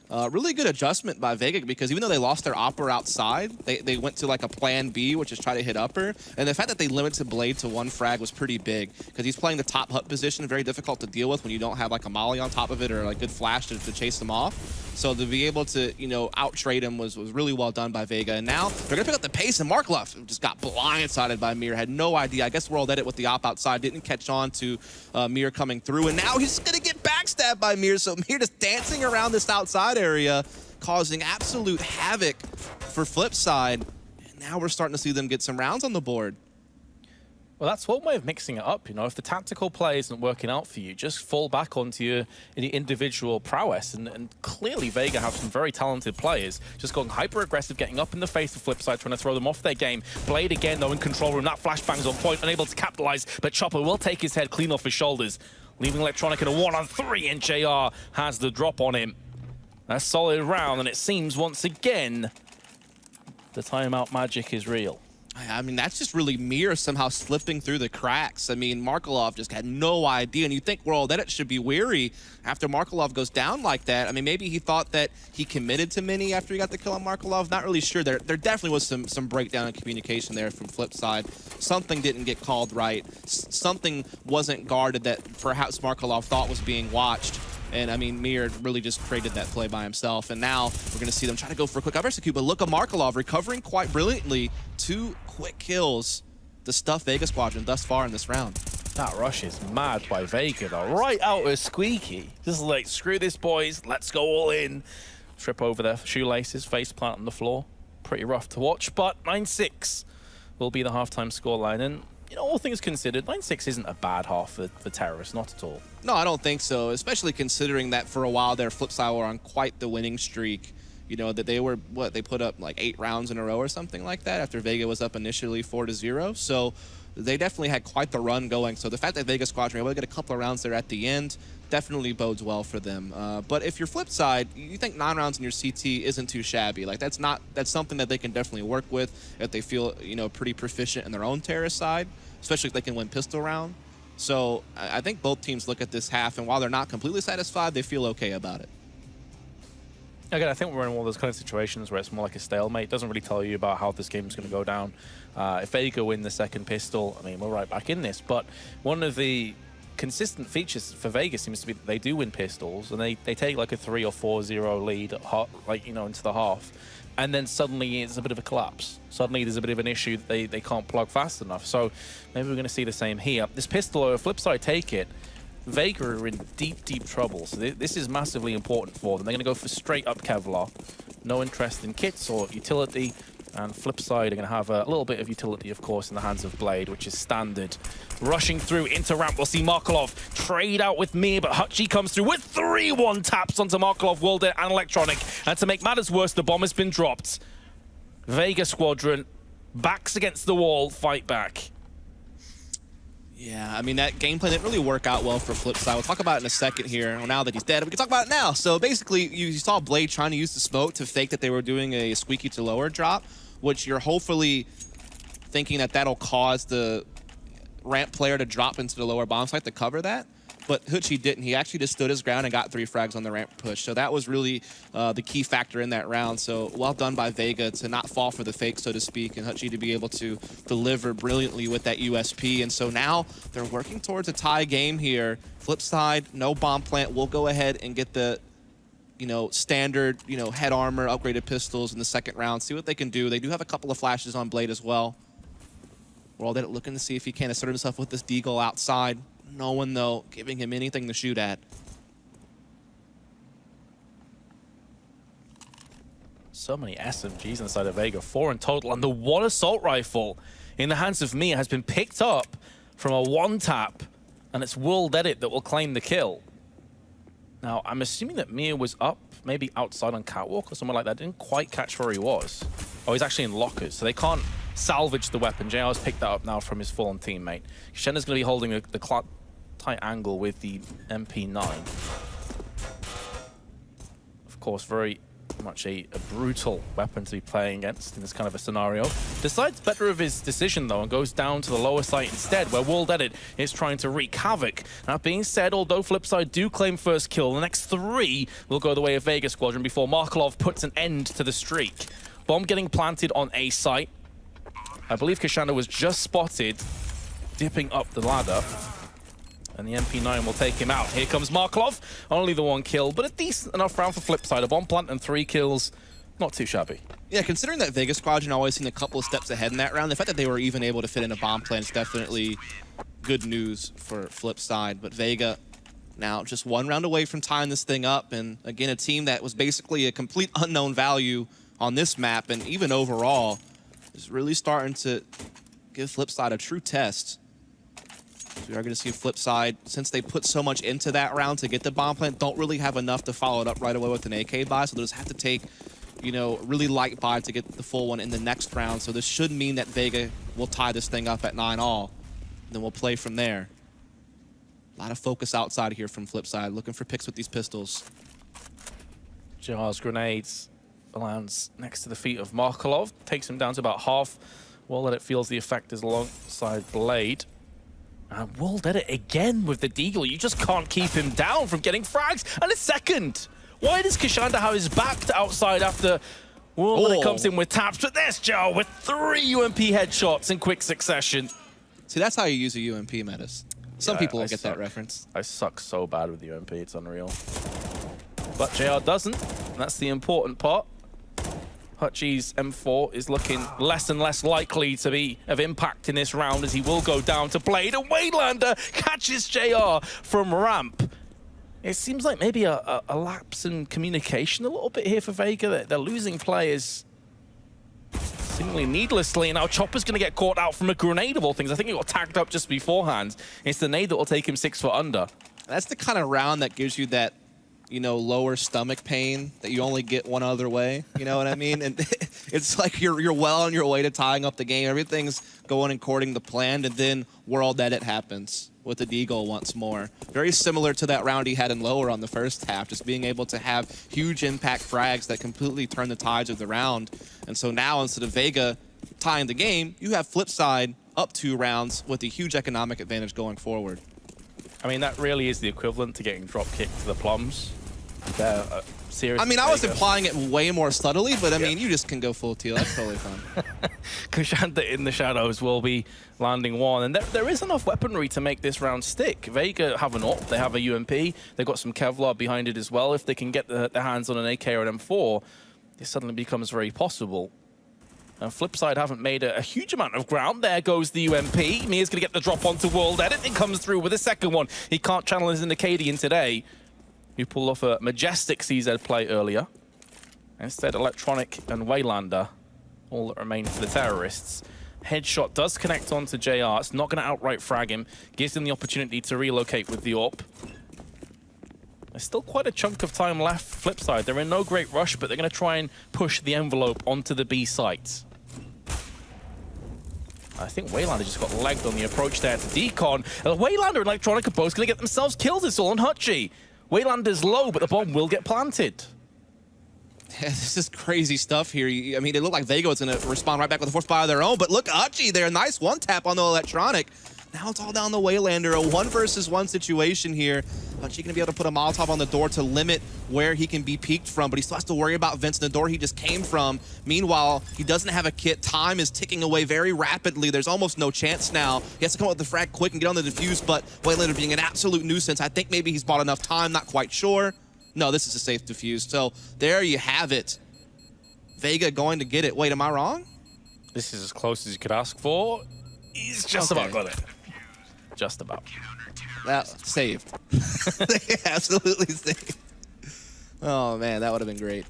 Really good adjustment by Vega, because even though they lost their upper outside, they went to like a plan B, which is try to hit upper. And the fact that they limited Blade to 1 frag was pretty big, because he's playing the top hut position, very difficult to deal with when you don't have like a molly on top of it or like good flash to chase them off. So to be able to, you know, out-trade him was really well done by Vega. And now they're going to pick up the pace, and Markov just got blindsided by Mir. Had no idea. I guess World Edit with the op outside didn't catch on to Mir coming through. And now he's going to get backstabbed by Mir. So Mir just dancing around this outside area, causing absolute havoc for FlipSid. And now we're starting to see them get some rounds on the board. Well, that's one way of mixing it up, you know. If the tactical play isn't working out for you, just fall back onto your individual prowess. And clearly Vega have some very talented players, just going hyper-aggressive, getting up in the face of FlipSid, trying to throw them off their game. Blade again, though, in control room. That flashbang's on point, unable to capitalize, but Chopper will take his head clean off his shoulders, leaving Electronic in a 1-on-3, and JR has the drop on him. A solid round, and it seems once again the timeout magic is real. I mean, that's just really Mir somehow slipping through the cracks. I mean, Markelov just had no idea, and you think World Edit should be weary after Markelov goes down like that. I mean, maybe he thought that he committed to Mini after he got the kill on Markelov. Not really sure. There definitely was some breakdown in communication there from FlipSid. Something didn't get called right. Something wasn't guarded that perhaps Markelov thought was being watched. And I mean, Mir really just created that play by himself. And now we're going to see them try to go for a quick up execute. But look at Markelov recovering quite brilliantly. 2 quick kills to stuff Vega Squadron thus far in this round. That rush is mad by Vega, though. Right out of Squeaky. Just like, screw this, boys. Let's go all in. Trip over their shoelaces, face plant on the floor. Pretty rough to watch, but 9-6 will be the halftime scoreline. And you know, all things considered, 9-6 isn't a bad half for Terrorists, not at all. No, I don't think so, especially considering that for a while there, FlipSid were on quite the winning streak. You know, that they were, what, they put up like 8 rounds in a row or something like that after Vega was up initially 4-0. So they definitely had quite the run going. So the fact that Vega Squadron were able to get a couple of rounds there at the end definitely bodes well for them. But if your flip side, you think 9 rounds in your CT isn't too shabby. Like that's something that they can definitely work with if they feel, you know, pretty proficient in their own terrorist side, especially if they can win pistol round. So I think both teams look at this half, and while they're not completely satisfied, they feel okay about it. Again, I think we're in one of those kind of situations where it's more like a stalemate. It doesn't really tell you about how this game is going to go down. If Vega win the second pistol, I mean, we're right back in this. But one of the consistent features for Vega seems to be that they do win pistols, and they take like a 3 or 4-0 lead, like, you know, into the half. And then suddenly it's a bit of a collapse. Suddenly there's a bit of an issue that they can't plug fast enough. So maybe we're going to see the same here. This pistol, or flip side, take it. Vega are in deep, deep trouble. So this is massively important for them. They're going to go for straight up Kevlar. No interest in kits or utility. And flip side are going to have a little bit of utility, of course, in the hands of Blade, which is standard. Rushing through into ramp, we'll see Markelov trade out with Mir, but Hutchie comes through with 3 1-taps onto Markelov, Wilder, and Electronic. And to make matters worse, the bomb has been dropped. Vega Squadron, backs against the wall, fight back. Yeah, I mean, that gameplay didn't really work out well for flipside. We'll talk about it in a second here. Well, now that he's dead, we can talk about it now. So basically, you saw Blade trying to use the smoke to fake that they were doing a squeaky to lower drop, which you're hopefully thinking that that'll cause the ramp player to drop into the lower bomb site to cover that. But Hutchie didn't. He actually just stood his ground and got 3 frags on the ramp push. So that was really the key factor in that round. So well done by Vega to not fall for the fake, so to speak, and Hutchie to be able to deliver brilliantly with that USP. And so now they're working towards a tie game here. Flip side, no bomb plant. We'll go ahead and get the, you know, standard, you know, head armor, upgraded pistols in the second round. See what they can do. They do have a couple of flashes on Blade as well. We're all looking to see if he can assert himself with this deagle outside. No one, though, giving him anything to shoot at. So many SMGs inside of Vega, 4 in total, and the 1 assault rifle in the hands of Mir has been picked up from a 1-tap, and it's World Edit that will claim the kill. Now, I'm assuming that Mir was up, maybe outside on Catwalk or somewhere like that. I didn't quite catch where he was. Oh, he's actually in lockers, so they can't salvage the weapon. JR's picked that up now from his fallen teammate. Shenna's going to be holding the tight angle with the MP9. Of course, very much a brutal weapon to be playing against in this kind of a scenario. Decides better of his decision, though, and goes down to the lower site instead, where World Edit is trying to wreak havoc. That being said, although Flipside do claim first kill, the next 3 will go the way of Vega Squadron before Markelov puts an end to the streak. Bomb getting planted on A site. I believe Kashanda was just spotted dipping up the ladder. And the MP9 will take him out. Here comes Markelov. Only the 1 kill, but a decent enough round for Flipside. A bomb plant and 3 kills. Not too shabby. Yeah, considering that Vega Squadron always seemed a couple of steps ahead in that round, the fact that they were even able to fit in a bomb plant is definitely good news for Flipside. But Vega now just 1 round away from tying this thing up. And again, a team that was basically a complete unknown value on this map, and even overall, is really starting to give Flipside a true test. So we are going to see Flipside, since they put so much into that round to get the bomb plant, don't really have enough to follow it up right away with an AK buy, so they'll just have to take, you know, really light buy to get the full one in the next round. So this should mean that Vega will tie this thing up at 9-all. Then we'll play from there. A lot of focus outside here from Flipside, looking for picks with these pistols. JR's grenades lands next to the feet of Markelov, takes him down to about half. World Edit feels the effect is alongside Blade. And World Edit again with the deagle. You just can't keep him down from getting frags. And a second. Why does Kashanda have his back to outside after World Edit comes in with taps? But there's Joe with 3 UMP headshots in quick succession. See, that's how you use a UMP, Metis. Some people will get that reference. I suck so bad with UMP, it's unreal. But JR doesn't, and that's the important part. Hutchie's M4 is looking less and less likely to be of impact in this round, as he will go down to Blade, and Waylander catches JR from ramp. It seems like maybe a lapse in communication a little bit here for Vega. They're losing players seemingly needlessly, and now Chopper's going to get caught out from a grenade of all things. I think he got tagged up just beforehand. It's the nade that will take him 6 foot under. That's the kind of round that gives you that you know, lower stomach pain that you only get one other way. You know what I mean? And it's like you're well on your way to tying up the game. Everything's going according to plan, and then World Edit happens with the D-goal once more. Very similar to that round he had in lower on the first half, just being able to have huge impact frags that completely turn the tides of the round. And so now, instead of Vega tying the game, you have FlipSid up 2 rounds with a huge economic advantage going forward. I mean, that really is the equivalent to getting drop kicked to the plums. They're seriously. I mean, I was implying it way more subtly, but I mean, you just can go full teal. That's totally fine. Kashanda in the shadows will be landing 1, and there is enough weaponry to make this round stick. Vega have an AWP, they have a UMP, they've got some Kevlar behind it as well. If they can get their hands on an AK or an M4, this suddenly becomes very possible. And FlipSid haven't made a huge amount of ground. There goes the UMP. Mia's going to get the drop onto World Edit. It comes through with a second one. He can't channel his Acadian today, who pulled off a majestic CZ play earlier. Instead, Electronic and Waylander, all that remain for the terrorists. Headshot does connect onto JR. It's not going to outright frag him. Gives him the opportunity to relocate with the AWP. There's still quite a chunk of time left for FlipSid. They're in no great rush, but they're going to try and push the envelope onto the B site. I think Waylander just got legged on the approach there to Decon. Waylander and Electronic are both going to get themselves killed. It's all on Hutchie. Waylander's low, but the bomb will get planted. Yeah, this is crazy stuff here. I mean, it looked like Vega was going to respond right back with a force buy of their own, but look at Hutchie there. Nice one-tap on the Electronic. Now it's all down the Waylander. A 1-versus-1 situation here. Hutchie going to be able to put a Molotov on the door to limit where he can be peeked from, but he still has to worry about Vince and the door he just came from. Meanwhile, he doesn't have a kit. Time is ticking away very rapidly. There's almost no chance now. He has to come up with the frag quick and get on the defuse, but Waylander being an absolute nuisance. I think maybe he's bought enough time, not quite sure. No, this is a safe defuse. So there you have it. Vega going to get it. Wait, am I wrong? This is as close as you could ask for. He's just about got it. Just about. That saved. Absolutely saved. Oh man, that would have been great.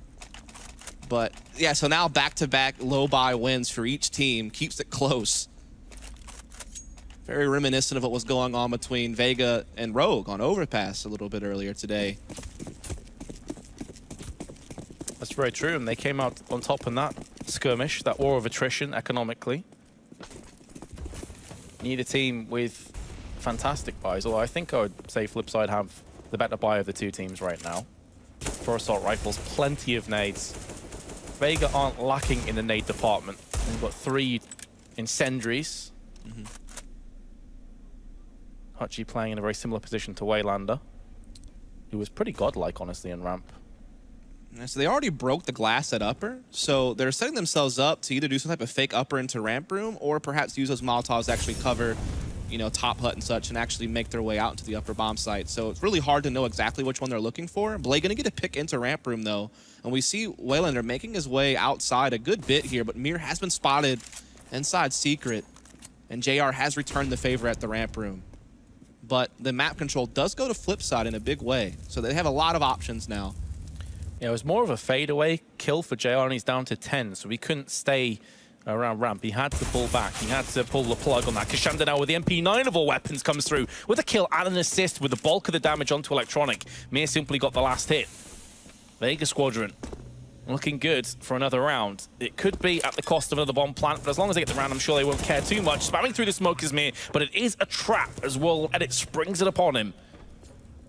But yeah, so now back-to-back low-buy wins for each team. Keeps it close. Very reminiscent of what was going on between Vega and Rogue on Overpass a little bit earlier today. That's very true, and they came out on top in that skirmish, that war of attrition economically. Need a team with fantastic buys, although I think I would say FlipSid have the better buy of the two teams right now. For assault rifles, plenty of nades. Vega aren't lacking in the nade department. They've got 3 incendiaries. Hutchie playing in a very similar position to Waylander, who was pretty godlike, honestly, in ramp. So they already broke the glass at upper, so they're setting themselves up to either do some type of fake upper into ramp room or perhaps use those Molotovs to actually cover, you know, top hut and such and actually make their way out into the upper bomb site. So it's really hard to know exactly which one they're looking for. Blake gonna get a pick into ramp room though, and we see Waylander making his way outside a good bit here, but Mir has been spotted inside secret, and JR has returned the favor at the ramp room. But the map control does go to FlipSid in a big way, so they have a lot of options now. Yeah, it was more of a fadeaway kill for JR, and he's down to 10, so he couldn't stay around ramp. He had to pull back. He had to pull the plug on that. Kashanda now with the MP9 of all weapons comes through with a kill and an assist with the bulk of the damage onto Electronic. Mir simply got the last hit. Vega Squadron looking good for another round. It could be at the cost of another bomb plant, but as long as they get the round, I'm sure they won't care too much. Spamming through the smoke is Mir, but it is a trap as well, and it springs it upon him.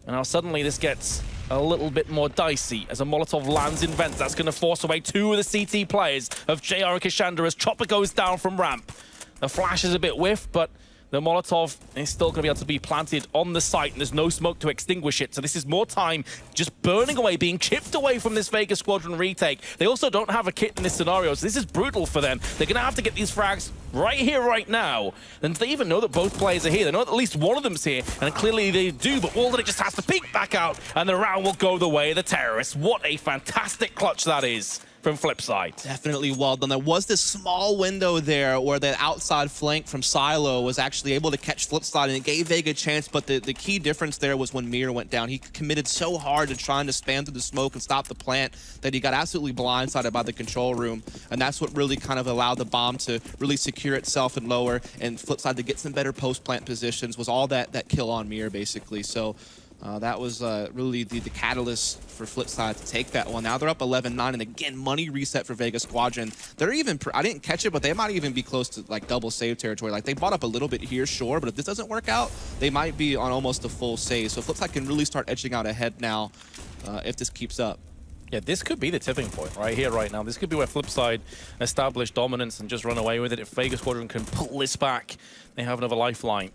And now suddenly this gets a little bit more dicey as a Molotov lands in vent. That's going to force away 2 of the CT players of JR and Kashanda as Chopper goes down from ramp. The flash is a bit whiff, but the Molotov is still going to be able to be planted on the site, and there's no smoke to extinguish it. So this is more time just burning away, being chipped away from this Vega Squadron retake. They also don't have a kit in this scenario, so this is brutal for them. They're going to have to get these frags right here, right now. And they even know that both players are here. They know that at least one of them's here, and clearly they do, but Walden just has to peek back out, and the round will go the way of the terrorists. What a fantastic clutch that is from FlipSid. Definitely well done. There was this small window there where that outside flank from Silo was actually able to catch FlipSid, and it gave Vega a chance, but the key difference there was when Mir went down. He committed so hard to trying to spam through the smoke and stop the plant that he got absolutely blindsided by the control room, and that's what really kind of allowed the bomb to really secure itself and lower, and FlipSid to get some better post-plant positions was all that kill on Mir, basically. So That was really the catalyst for FlipSid to take that one. Now they're up 11-9, and again, money reset for Vega Squadron. They're even, I didn't catch it, but they might even be close to like double save territory. Like they bought up a little bit here, sure, but if this doesn't work out, they might be on almost a full save. So FlipSid can really start edging out ahead now if this keeps up. Yeah, this could be the tipping point right here, right now. This could be where FlipSid establish dominance and just run away with it. If Vega Squadron can pull this back, they have another lifeline.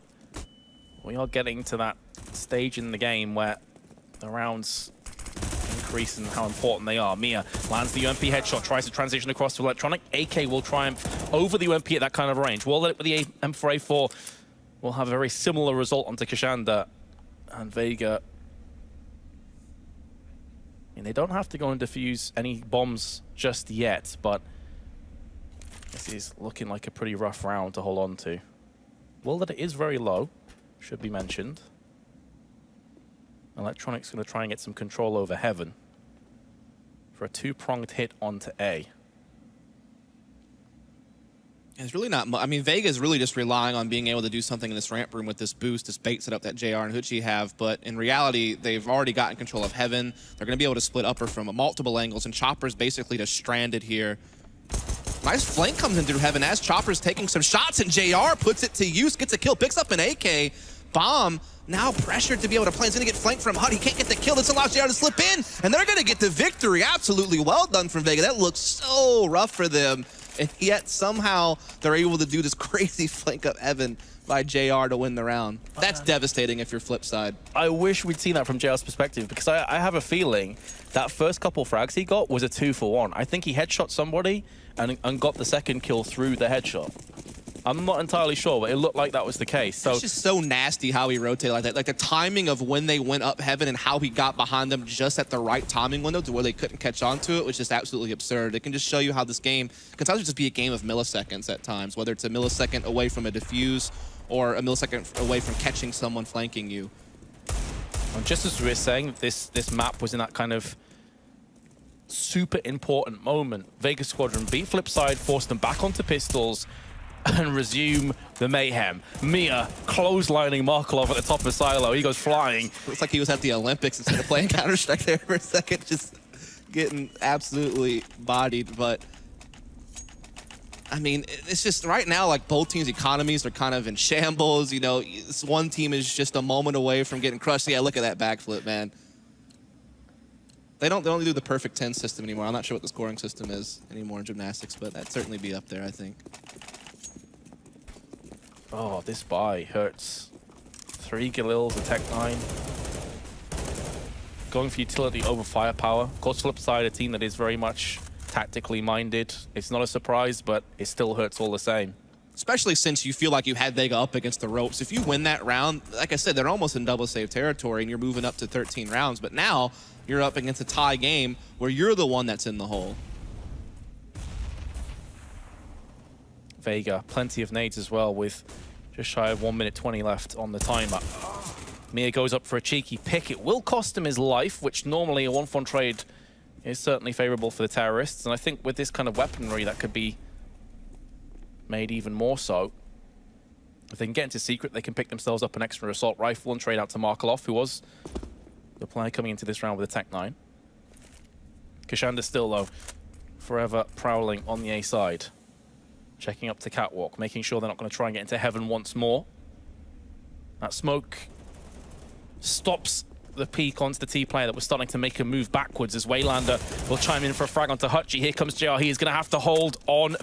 We are getting to that stage in the game where the rounds increase in how important they are. Mia lands the UMP headshot, tries to transition across to Electronic. AK will triumph over the UMP at that kind of range. We'll let it with the M4A4. We'll have a very similar result onto Kashanda and Vega. And they don't have to go and defuse any bombs just yet, but this is looking like a pretty rough round to hold on to. Well, that it is very low, should be mentioned. Electronic's going to try and get some control over Heaven for a two-pronged hit onto A. It's really not much. I mean, Vega is really just relying on being able to do something in this ramp room with this boost, this bait setup that JR and Hoochie have. But in reality, they've already gotten control of Heaven. They're going to be able to split upper from multiple angles, and Chopper's basically just stranded here. Nice flank comes in through Heaven as Chopper's taking some shots, and JR puts it to use, gets a kill, picks up an AK. Bomb now pressured to be able to play. He's going to get flanked from Hut. He can't get the kill. This allows JR to slip in, and they're going to get the victory. Absolutely well done from Vega. That looks so rough for them. And yet somehow they're able to do this crazy flank up Evan by JR to win the round. That's devastating if you're FlipSid. I wish we'd seen that from JR's perspective, because I have a feeling that first couple frags he got was a 2-for-1. I think he headshot somebody and got the second kill through the headshot. I'm not entirely sure, but it looked like that was the case. So it's just so nasty how he rotated like that. Like the timing of when they went up Heaven and how he got behind them just at the right timing window to where they couldn't catch on to it was just absolutely absurd. It can just show you how this game can sometimes just be a game of milliseconds at times, whether it's a millisecond away from a defuse or a millisecond away from catching someone flanking you. And just as we were saying, this map was in that kind of super important moment. Vega Squadron beat FlipSid, forced them back onto pistols, and resume the mayhem. Mia clotheslining Markelov at the top of Silo. He goes flying. Looks like he was at the Olympics instead of playing Counter-Strike there for a second, just getting absolutely bodied. But I mean, it's just right now, like both teams' economies are kind of in shambles. You know, this one team is just a moment away from getting crushed. Yeah, look at that backflip, man. They only do the perfect 10 system anymore. I'm not sure what the scoring system is anymore in gymnastics, but that'd certainly be up there, I think. Oh, this buy hurts. 3 Galils, a Tech 9. Going for utility over firepower. Of course, FlipSid, a team that is very much tactically minded. It's not a surprise, but it still hurts all the same. Especially since you feel like you had Vega up against the ropes. If you win that round, like I said, they're almost in double save territory and you're moving up to 13 rounds. But now you're up against a tie game where you're the one that's in the hole. Vega, plenty of nades as well, with just shy of 1 minute 20 left on the timer. Mia goes up for a cheeky pick. It will cost him his life, which normally a one-for-one trade is certainly favorable for the terrorists. And I think with this kind of weaponry, that could be made even more so. If they can get into secret, they can pick themselves up an extra assault rifle and trade out to Markelov, who was the player coming into this round with a Tech 9. Kashanda still, though, forever prowling on the A side. Checking up to Catwalk, making sure they're not going to try and get into Heaven once more. That smoke stops the peak onto the T player that was starting to make a move backwards as Waylander will chime in for a frag onto Hutchie. Here comes JR. He is going to have to hold on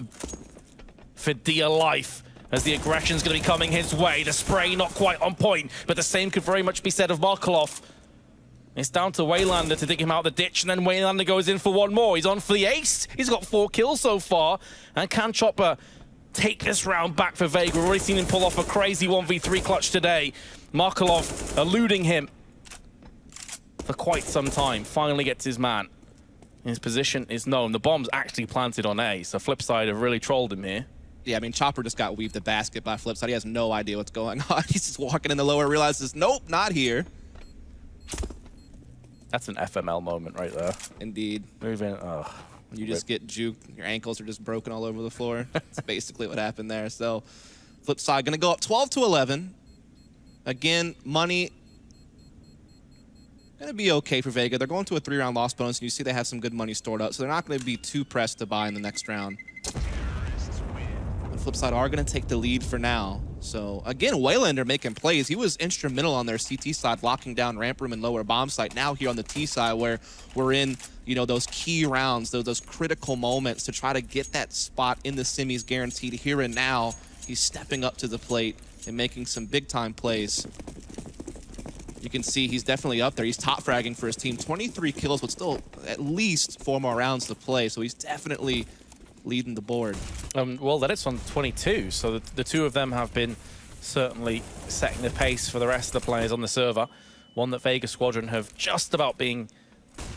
for dear life as the aggression's going to be coming his way. The spray not quite on point, but the same could very much be said of Markelov. It's down to Waylander to dig him out the ditch, and then Waylander goes in for one more. He's on for the ace. He's got 4 kills so far. And can Chopper take this round back for Vega? We've already seen him pull off a crazy 1v3 clutch today. Markelov eluding him for quite some time. Finally gets his man. His position is known. The bomb's actually planted on A, so FlipSid have really trolled him here. Yeah, I mean, Chopper just got weaved a basket by FlipSid. He has no idea what's going on. He's just walking in the lower, realizes, nope, not here. That's an FML moment right there. Indeed. Moving. Oh, you just get juked. Your ankles are just broken all over the floor. That's basically what happened there. So, FlipSid going to go up 12-11. Again, money going to be okay for Vega. They're going to a 3-round loss bonus, and you see they have some good money stored up, so they're not going to be too pressed to buy in the next round. FlipSid are going to take the lead for now. So again, Waylander making plays. He was instrumental on their CT side, locking down ramp room and lower bomb site. Now here on the T side, where we're in, you know, those key rounds, those critical moments to try to get that spot in the semis guaranteed here and now. He's stepping up to the plate and making some big time plays. You can see he's definitely up there. He's top fragging for his team. 23 kills, but still at least 4 more rounds to play. So he's definitely leading the board. Well, that it's on 22, so the two of them have been certainly setting the pace for the rest of the players on the server. One that Vega Squadron have just about been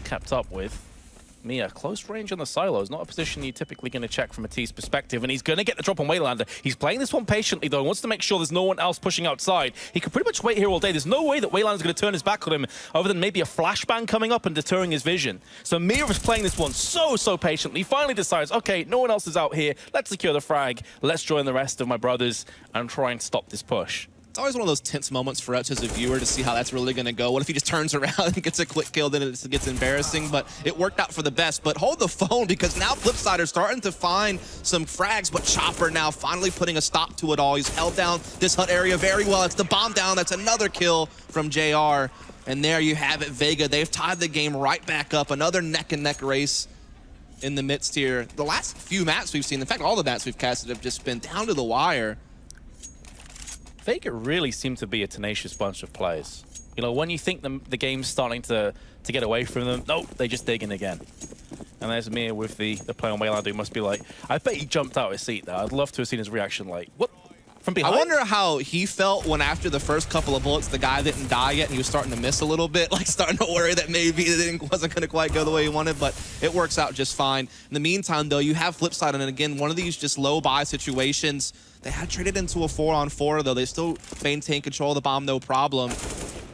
kept up with. Mia, close range on the silos, not a position you're typically going to check from a T's perspective, and he's going to get the drop on Waylander. He's playing this one patiently, though. He wants to make sure there's no one else pushing outside. He could pretty much wait here all day. There's no way that Waylander's going to turn his back on him, other than maybe a flashbang coming up and deterring his vision. So Mia is playing this one so patiently. He finally decides, okay, no one else is out here. Let's secure the frag. Let's join the rest of my brothers and try and stop this push. It's always one of those tense moments for us as a viewer to see how that's really going to go. What if he just turns around and gets a quick kill, then it gets embarrassing, but it worked out for the best. But hold the phone, because now FlipSid are starting to find some frags, but Chopper now finally putting a stop to it all. He's held down this hut area very well. It's the bomb down. That's another kill from JR. And there you have it, Vega. They've tied the game right back up. Another neck-and-neck race in the midst here. The last few maps we've seen, in fact, all the maps we've casted have just been down to the wire. Vega really seem to be a tenacious bunch of players. You know, when you think the game's starting to get away from them, nope, they just dig in again. And there's Mia with the play on Waylander, who must be like, I bet he jumped out of his seat there. I'd love to have seen his reaction like, what? From behind? I wonder how he felt when after the first couple of bullets, the guy didn't die yet and he was starting to miss a little bit, like starting to worry that maybe it wasn't going to quite go the way he wanted, but it works out just fine. In the meantime, though, you have FlipSid, and again, one of these just low buy situations. They had traded into a 4-on-4, though. They still maintain control of the bomb, no problem.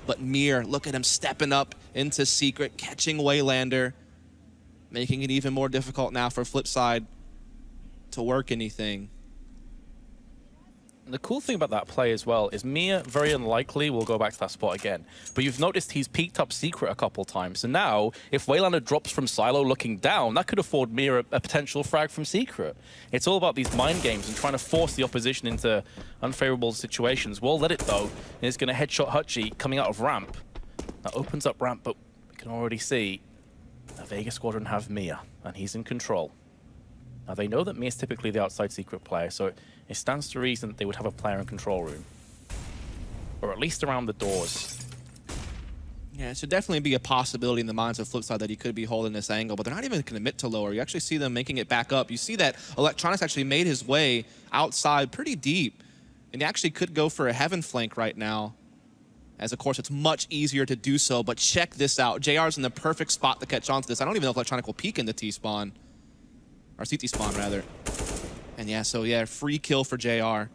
But Mir, look at him stepping up into Secret, catching Waylander, making it even more difficult now for FlipSid to work anything. The cool thing about that play as well is Mia very unlikely will go back to that spot again. But you've noticed he's peeked up Secret a couple times. And now, if Waylander drops from silo looking down, that could afford Mia a potential frag from Secret. It's all about these mind games and trying to force the opposition into unfavorable situations. We'll let it, though. And it's going to headshot Hutchie coming out of ramp. That opens up ramp, but we can already see the Vega Squadron have Mia, and he's in control. Now, they know that Mia's typically the outside Secret player, so it stands to reason that they would have a player in control room. Or at least around the doors. Yeah, it should definitely be a possibility in the minds of FlipSid that he could be holding this angle, but they're not even going to commit to lower. You actually see them making it back up. You see that Electronics actually made his way outside pretty deep, and he actually could go for a heaven flank right now, as of course it's much easier to do so, but check this out. JR's in the perfect spot to catch on to this. I don't even know if Electronic will peek into T-spawn, or CT spawn rather. And yeah, so yeah, free kill for JR.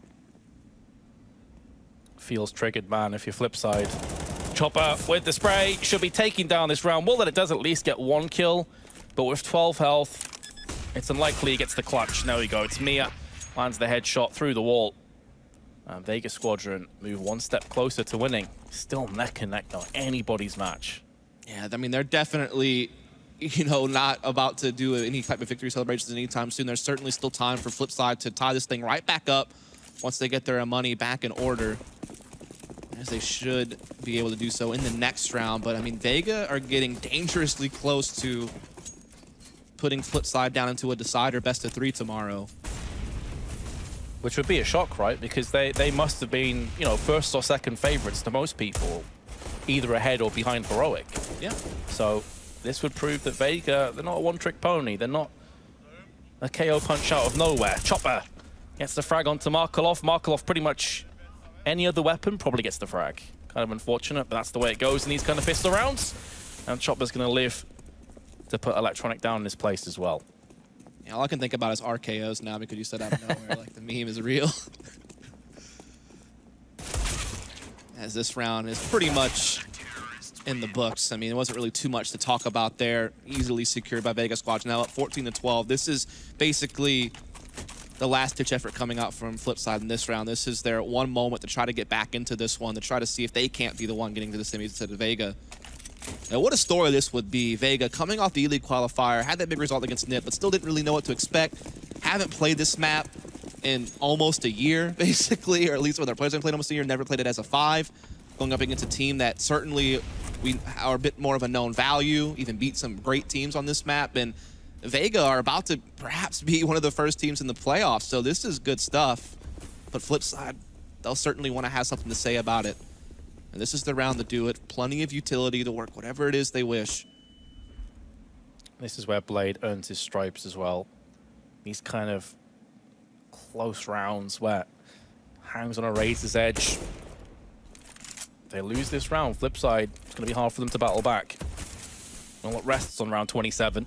Feels triggered, man, if you're FlipSid. Chopper with the spray should be taking down this round. Well, that it does at least get 1 kill, but with 12 health, it's unlikely he gets the clutch. There we go, it's Mia. Lands the headshot through the wall. And Vega Squadron move 1 step closer to winning. Still neck and neck, though, anybody's match. Yeah, I mean, they're definitely, you know, not about to do any type of victory celebrations anytime soon. There's certainly still time for FlipSid to tie this thing right back up once they get their money back in order, as they should be able to do so in the next round. But I mean, Vega are getting dangerously close to putting FlipSid down into a decider best of 3 tomorrow. Which would be a shock, right? Because they must have been, you know, first or second favorites to most people, either ahead or behind Heroic. Yeah. So this would prove that Vega, they're not a one-trick pony. They're not a KO punch out of nowhere. Chopper gets the frag onto Markelov. Markelov pretty much any other weapon probably gets the frag. Kind of unfortunate, but that's the way it goes in these kind of pistol rounds. And Chopper's going to live to put Electronic down in this place as well. Yeah, all I can think about is RKOs now, because you said out of nowhere, like the meme is real. As this round is pretty much in the books. I mean, it wasn't really too much to talk about there. Easily secured by Vega Squadron. Now up 14-12. This is basically the last-ditch effort coming out from FlipSid in this round. This is their one moment to try to get back into this one, to try to see if they can't be the one getting to the semis instead of Vega. And what a story this would be. Vega coming off the E-League qualifier, had that big result against NIP, but still didn't really know what to expect. Haven't played this map in almost a year, basically, or at least when their players haven't played almost a year, never played it as a 5. Going up against a team that certainly we are a bit more of a known value, even beat some great teams on this map. And Vega are about to perhaps be one of the first teams in the playoffs, so this is good stuff. But FlipSid, they'll certainly want to have something to say about it. And this is the round to do it. Plenty of utility to work whatever it is they wish. This is where Blade earns his stripes as well. These kind of close rounds where hangs on a razor's edge. They lose this round. FlipSid, it's going to be hard for them to battle back. And what rests on round 27.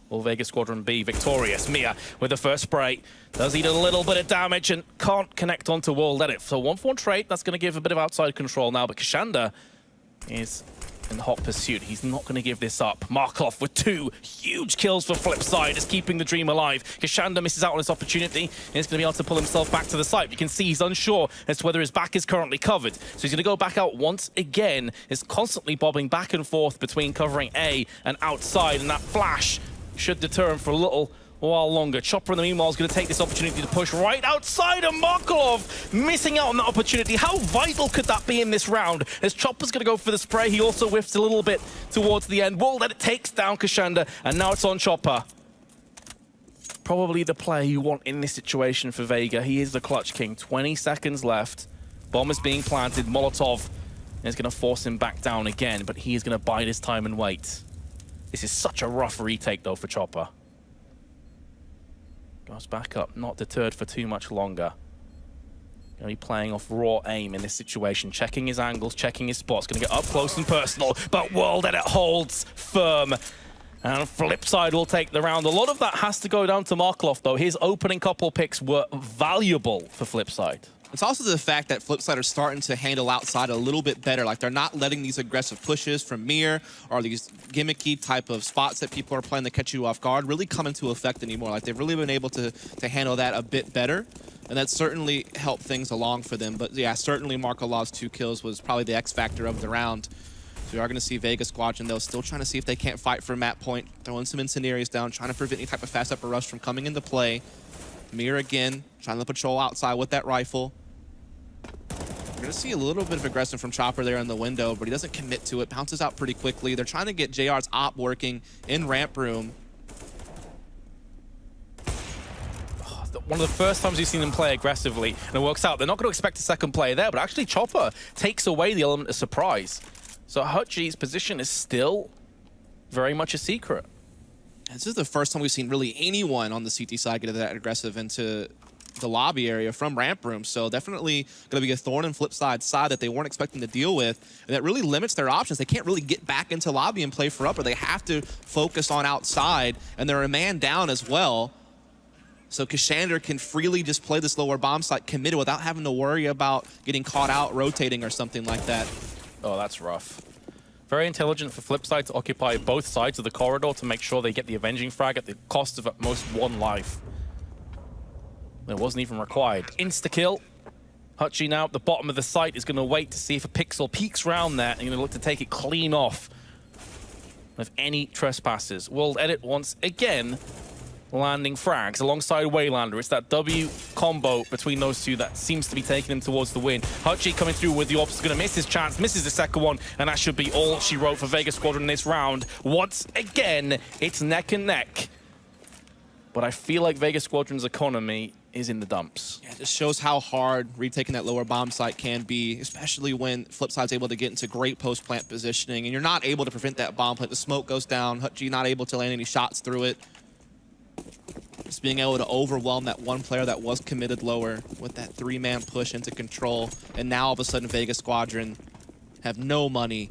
Will Vega Squadron be victorious? Mia with the first spray. Does eat a little bit of damage and can't connect onto World Edit. So 1-for-1 trait, that's going to give a bit of outside control now. But Kashanda is in hot pursuit. He's not going to give this up. Markov with 2 huge kills for FlipSid is keeping the dream alive. Kashanda misses out on this opportunity and is going to be able to pull himself back to the site. You can see he's unsure as to whether his back is currently covered. So he's going to go back out once again. Is constantly bobbing back and forth between covering A and outside, and that flash should deter him for a little while longer. Chopper in the meanwhile is going to take this opportunity to push right outside, and Markov missing out on that opportunity. How vital could that be in this round? As Chopper's going to go for the spray, he also whiffs a little bit towards the end. Well, then it takes down Kashanda, and now it's on Chopper. Probably the player you want in this situation for Vega. He is the clutch king. 20 seconds left. Bomb is being planted. Molotov is going to force him back down again, but he is going to bide his time and wait. This is such a rough retake, though, for Chopper. Goes back up, not deterred for too much longer. Going to be playing off raw aim in this situation, checking his angles, checking his spots. Going to get up close and personal, but World Edit holds firm. And FlipSid will take the round. A lot of that has to go down to Markov, though. His opening couple picks were valuable for FlipSid. It's also the fact that FlipSid are starting to handle outside a little bit better. Like, they're not letting these aggressive pushes from Mir or these gimmicky type of spots that people are playing to catch you off guard really come into effect anymore. Like, they've really been able to handle that a bit better, and that certainly helped things along for them. But yeah, certainly Markolov's 2 kills was probably the X factor of the round. So we are going to see Vega Squadron, though, still trying to see if they can't fight for map point, throwing some incendiaries down, trying to prevent any type of fast upper rush from coming into play. Mir again, trying to patrol outside with that rifle. We're going to see a little bit of aggression from Chopper there in the window, but he doesn't commit to it, bounces out pretty quickly. They're trying to get JR's op working in ramp room. One of the first times we've seen them play aggressively, and it works out. They're not going to expect a second player there, but actually Chopper takes away the element of surprise. So Hutchie's position is still very much a secret. This is the first time we've seen really anyone on the CT side get that aggressive into the lobby area from ramp room, so definitely going to be a thorn in FlipSid's side that they weren't expecting to deal with, and that really limits their options. They can't really get back into lobby and play for upper. They have to focus on outside, and they're a man down as well. So Kashanda can freely just play this lower bomb site committed without having to worry about getting caught out rotating or something like that. Oh, that's rough. Very intelligent for FlipSid to occupy both sides of the corridor to make sure they get the avenging frag at the cost of at most 1 life. It wasn't even required. Insta-kill. Hutchie now at the bottom of the site is going to wait to see if a pixel peeks around there and going to look to take it clean off of any trespassers. World Edit once again landing frags alongside Waylander. It's that W combo between those two that seems to be taking him towards the win. Hutchie coming through with the ops, going to miss his chance, misses the second one, and that should be all she wrote for Vega Squadron in this round. Once again, it's neck and neck. But I feel like Vega Squadron's economy is in the dumps. Yeah, it just shows how hard retaking that lower bomb site can be, especially when FlipSid's able to get into great post-plant positioning, and you're not able to prevent that bomb plant. The smoke goes down, Hutchie not able to land any shots through it. Just being able to overwhelm that one player that was committed lower with that 3-man push into control, and now all of a sudden Vega Squadron have no money,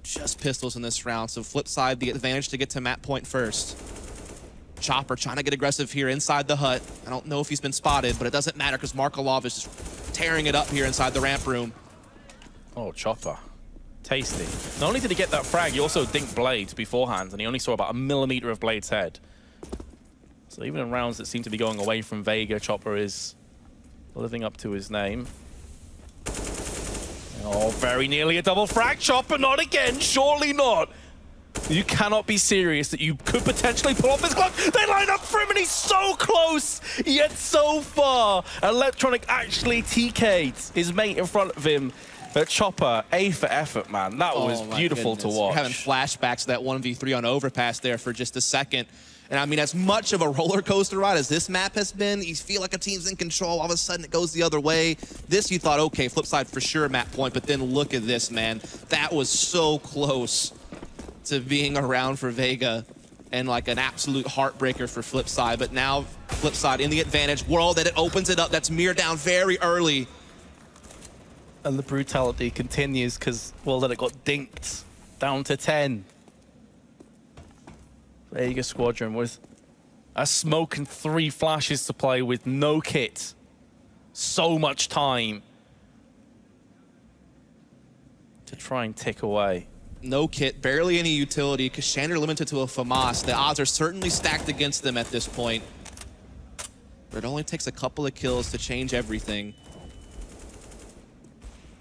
just pistols in this round. So FlipSid the advantage to get to map point first. Chopper trying to get aggressive here inside the hut. I don't know if he's been spotted, but it doesn't matter because Markolov is just tearing it up here inside the ramp room. Oh, Chopper. Tasty. Not only did he get that frag, he also dinked Blades beforehand, and he only saw about 1 millimeter of Blade's head. So even in rounds that seem to be going away from Vega, Chopper is living up to his name. Oh, very nearly a double frag chop, but not again. Surely not. You cannot be serious that you could potentially pull off this clutch. They line up for him and he's so close, yet so far. Electronic actually TK'd his mate in front of him. Chopper, A for effort, man. That was beautiful to watch. You're having flashbacks to that 1v3 on Overpass there for just a second. And I mean, as much of a roller coaster ride as this map has been, you feel like a team's in control, all of a sudden it goes the other way. This, you thought, okay, FlipSid for sure map point, but then look at this, man. That was so close to being around for Vega and like an absolute heartbreaker for FlipSid. But now FlipSid in the advantage world that it opens it up. That's Mir down very early. And the brutality continues because, well, then it got dinked down to 10. Vega Squadron with a smoke and 3 flashes to play with no kit. So much time to try and tick away. No kit, barely any utility. Kashander limited to a FAMAS. The odds are certainly stacked against them at this point. But it only takes a couple of kills to change everything.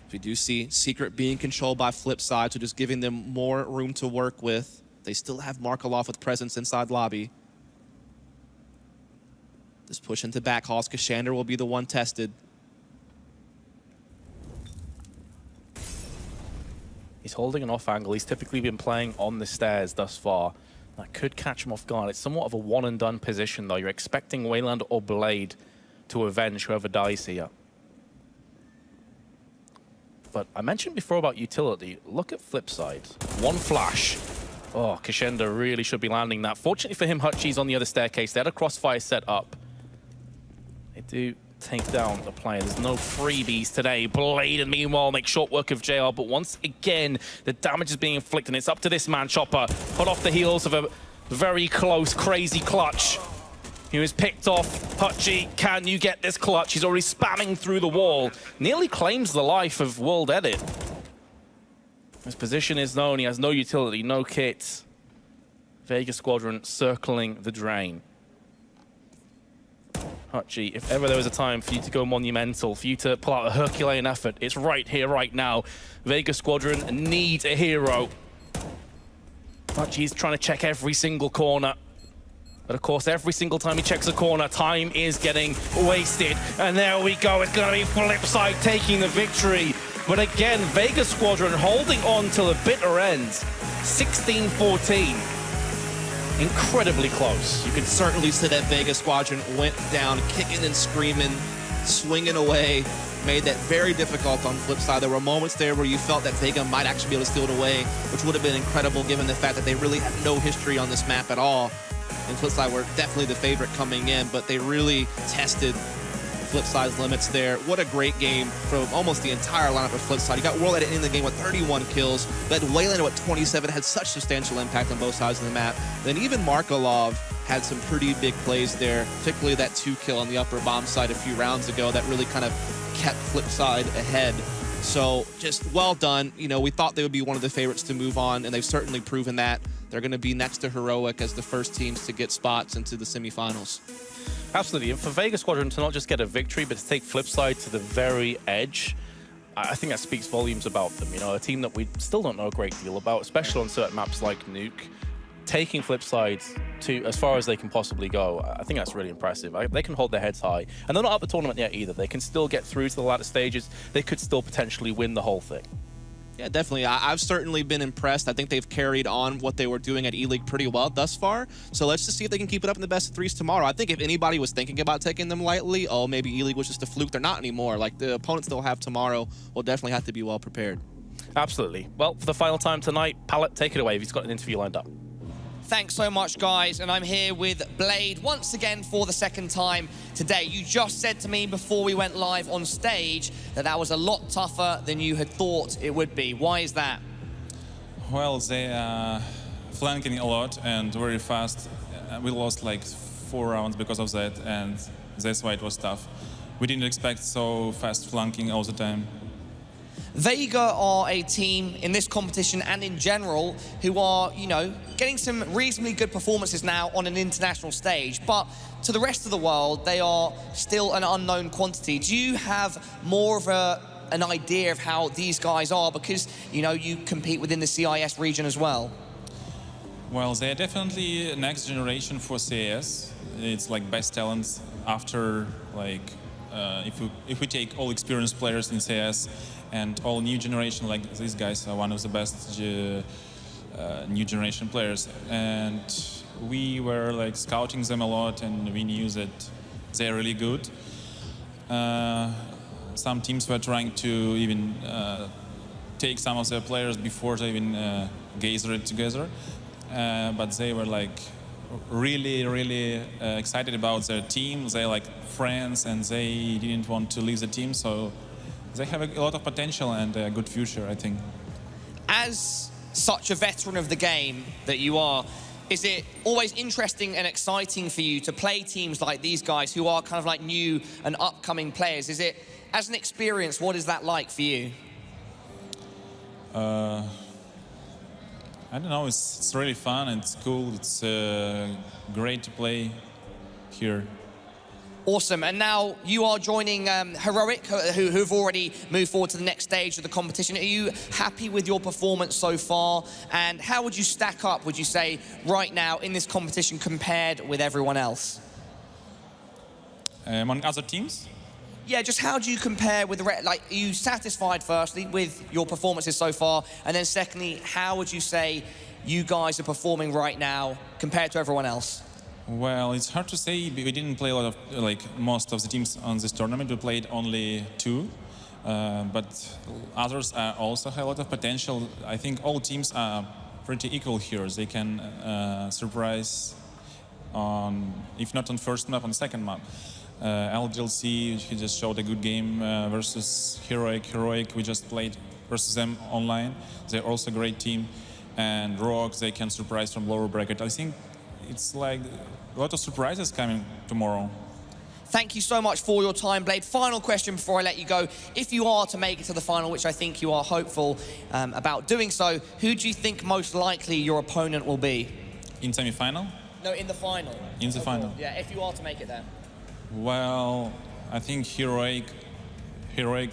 We do see Secret being controlled by FlipSid, so just giving them more room to work with. They still have Markelov with presence inside lobby. This push into back halls, Kashander will be the one tested. He's holding an off angle. He's typically been playing on the stairs thus far. That could catch him off guard. It's somewhat of a one and done position though. You're expecting Wayland or Blade to avenge whoever dies here. But I mentioned before about utility. Look at FlipSid. One flash. Oh, Kashander really should be landing that. Fortunately for him, Hutchie's on the other staircase. They had a crossfire set up. They do take down the player. There's no freebies today. Blade, and meanwhile, make short work of JR. But once again, the damage is being inflicted. And it's up to this man, Chopper. Put off the heels of a very close, crazy clutch. He was picked off. Hutchie, can you get this clutch? He's already spamming through the wall. Nearly claims the life of World Edit. His position is known. He has no utility, no kit. Vega Squadron circling the drain. Hutchie, if ever there was a time for you to go monumental, for you to pull out a Herculean effort, it's right here, right now. Vega Squadron needs a hero. Hutchie's trying to check every single corner. But of course, every single time he checks a corner, time is getting wasted. And there we go, it's gonna be FlipSid taking the victory. But again, Vega Squadron holding on till the bitter end. 16-14. Incredibly close. You can certainly see that Vega Squadron went down, kicking and screaming, swinging away, made that very difficult on FlipSid. There were moments there where you felt that Vega might actually be able to steal it away, which would have been incredible given the fact that they really have no history on this map at all. And FlipSid were definitely the favorite coming in, but they really tested FlipSid's limits there. What a great game from almost the entire lineup of FlipSid. You got World Edit in the game with 31 kills, but Wayland with 27 had such substantial impact on both sides of the map. Then even Markelov had some pretty big plays there, particularly that 2-kill on the upper bomb side a few rounds ago that really kind of kept FlipSid ahead. So just well done. You know, we thought they would be one of the favorites to move on, and they've certainly proven that. They're going to be next to Heroic as the first teams to get spots into the semifinals. Absolutely, and for Vega Squadron to not just get a victory, but to take FlipSid to the very edge, I think that speaks volumes about them. You know, a team that we still don't know a great deal about, especially on certain maps like Nuke. Taking FlipSid to as far as they can possibly go, I think that's really impressive. They can hold their heads high. And they're not out of the tournament yet either. They can still get through to the latter stages. They could still potentially win the whole thing. Yeah, definitely. I've certainly been impressed. I think they've carried on what they were doing at E-League pretty well thus far. So let's just see if they can keep it up in the best of threes tomorrow. I think if anybody was thinking about taking them lightly, oh, maybe E-League was just a fluke. They're not anymore. Like, the opponents they'll have tomorrow will definitely have to be well prepared. Absolutely. Well, for the final time tonight, Pallet, take it away if he's got an interview lined up. Thanks so much, guys, and I'm here with Blade once again for the second time today. You just said to me before we went live on stage that that was a lot tougher than you had thought it would be. Why is that? Well, they are flanking a lot and very fast. We lost like 4 rounds because of that, and that's why it was tough. We didn't expect so fast flanking all the time. Vega are a team in this competition and in general who are, you know, getting some reasonably good performances now on an international stage, but to the rest of the world, they are still an unknown quantity. Do you have more of a an idea of how these guys are? Because, you know, you compete within the CIS region as well. Well, they are definitely next generation for CIS. It's like best talents after, like, if we take all experienced players in CS and all new generation, like these guys are one of the best new generation players. And we were like scouting them a lot, and we knew that they're really good. Some teams were trying to even take some of their players before they even gather it together. But they were like really excited about their team. They're like friends, and they didn't want to leave the team. So they have a lot of potential and a good future, I think. As such a veteran of the game that you are, is it always interesting and exciting for you to play teams like these guys who are kind of like new and upcoming players? Is it, as an experience, what is that like for you? I don't know, it's really fun, it's cool, it's great to play here. Awesome, and now you are joining Heroic, who've already moved forward to the next stage of the competition. Are you happy with your performance so far? And how would you stack up, would you say, right now in this competition compared with everyone else? Among other teams? Yeah, just how do you compare with the rest? Like, are you satisfied, firstly, with your performances so far? And then secondly, how would you say you guys are performing right now compared to everyone else? Well, it's hard to say. We didn't play a lot of, like, most of the teams on this tournament. We played only 2. But others also have a lot of potential. I think all teams are pretty equal here. They can surprise on, if not on first map, on second map. LGLC, he just showed a good game versus Heroic. Heroic, we just played versus them online. They're also a great team. And Rogue, they can surprise from lower bracket. I think it's like a lot of surprises coming tomorrow. Thank you so much for your time, Blade. Final question before I let you go. If you are to make it to the final, which I think you are hopeful about doing so, who do you think most likely your opponent will be? In semi-final? No, in the final. In the final? Yeah, if you are to make it there. Well, I think Heroic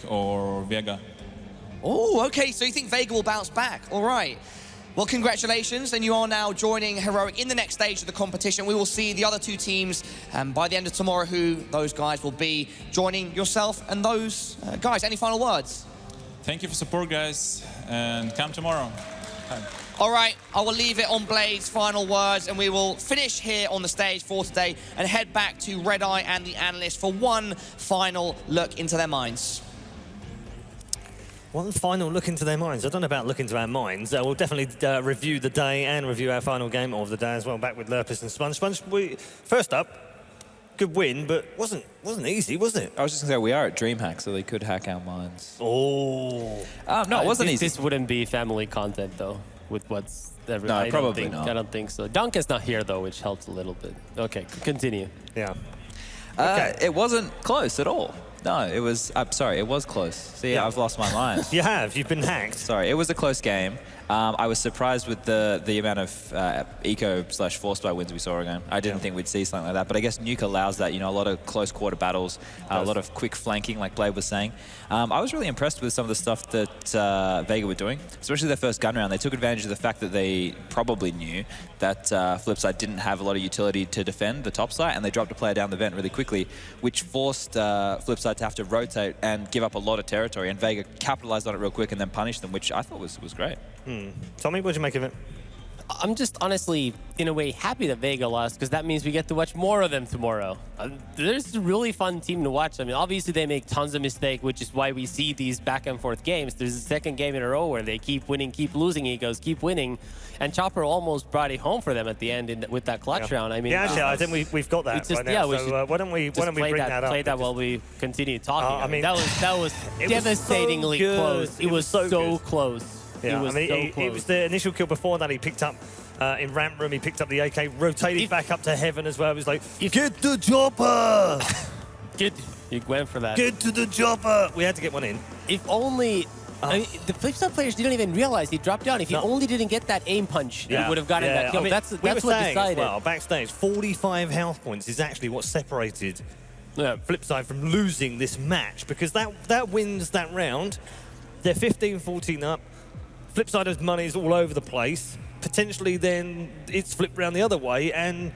or Vega. Oh, okay, so you think Vega will bounce back. All right. Well, congratulations, and you are now joining Heroic in the next stage of the competition. We will see the other 2 teams by the end of tomorrow who those guys will be joining yourself and those guys. Any final words? Thank you for support, guys, and come tomorrow. Bye. All right, I will leave it on Blade's final words, and we will finish here on the stage for today and head back to Red Eye and the analysts for one final look into their minds. One final look into their minds. I don't know about look into our minds. We'll definitely review the day and review our final game of the day as well. Back with Lurpus and Sponge. Sponge, first up, good win, but wasn't easy, was it? I was just going to say, we are at DreamHack, so they could hack our minds. Oh. No, it wasn't easy. This wouldn't be family content, though, with what's... No, probably not. I don't think so. Duncan's not here, though, which helps a little bit. Okay, continue. Yeah. Okay. It wasn't close at all. No, it was... sorry, it was close. See, yeah. I've lost my mind. You have. You've been hacked. Sorry, it was a close game. I was surprised with the amount of eco/force-buy wins we saw again. I didn't think we'd see something like that, but I guess Nuke allows that, you know, a lot of close quarter battles, a lot of quick flanking, like Blade was saying. I was really impressed with some of the stuff that Vega were doing, especially their first gun round. They took advantage of the fact that they probably knew that FlipSid didn't have a lot of utility to defend the top site, and they dropped a player down the vent really quickly, which forced FlipSid to have to rotate and give up a lot of territory, and Vega capitalized on it real quick and then punished them, which I thought was great. Tommy, what did you make of it? I'm just honestly, in a way, happy that Vega lost, because that means we get to watch more of them tomorrow. There's a really fun team to watch. I mean, obviously they make tons of mistakes, which is why we see these back and forth games. There's a second game in a row where they keep winning, keep losing egos, keep winning. And Chopper almost brought it home for them at the end with that clutch round. I mean, yeah, actually, I think we've got that right now. Yeah, so why don't we bring that up? Play that while we continue talking. I mean, that was devastatingly close. It was so close. Yeah, it was the initial kill before that he picked up in ramp room. He picked up the AK, rotated back up to heaven as well. He was like, get the chopper! You went for that. Get to the chopper! We had to get one in. If only... I mean, the FlipSid players didn't even realize he dropped down. If he only didn't get that aim punch, he would have gotten that kill. I mean, that's what decided. Well, backstage, 45 health points is actually what separated FlipSid from losing this match, because that wins that round. They're 15-14 up. FlipSid's money's all over the place. Potentially then it's flipped around the other way and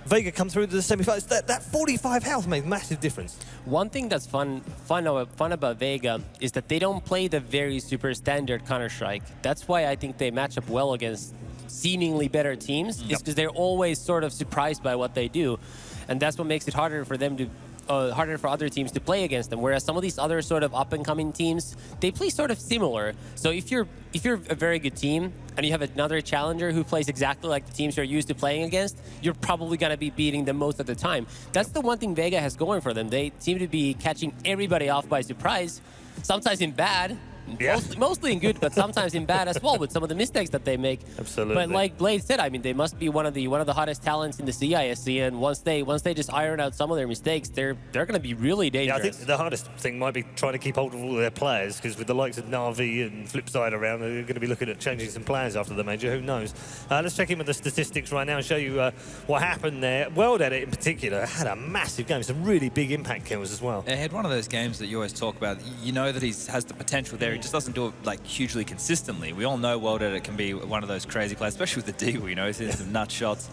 Vega come through to the semi-finals. That 45 health made a massive difference. One thing that's fun about Vega is that they don't play the very super standard Counter-Strike. That's why I think they match up well against seemingly better teams, is because they're always sort of surprised by what they do. And that's what makes it harder for them to harder for other teams to play against them. Whereas some of these other sort of up-and-coming teams, they play sort of similar. So if you're a very good team and you have another challenger who plays exactly like the teams you're used to playing against, you're probably going to be beating them most of the time. That's the one thing Vega has going for them. They seem to be catching everybody off by surprise, sometimes in bad. Yeah. Mostly in good, but sometimes in bad as well with some of the mistakes that they make. Absolutely. But like Blade said, I mean, they must be one of the hottest talents in the CISC, and once they just iron out some of their mistakes, they're going to be really dangerous. Yeah, I think the hardest thing might be trying to keep hold of all of their players, because with the likes of Na'Vi and FlipSid around, they're going to be looking at changing some players after the major. Who knows? Let's check in with the statistics right now and show you what happened there. World Edit in particular had a massive game, some really big impact kills as well. He had one of those games that you always talk about. You know that he has the potential there. He just doesn't do it like hugely consistently. We all know World Edit can be one of those crazy players, especially with the D, you know, he's hitting some nut shots.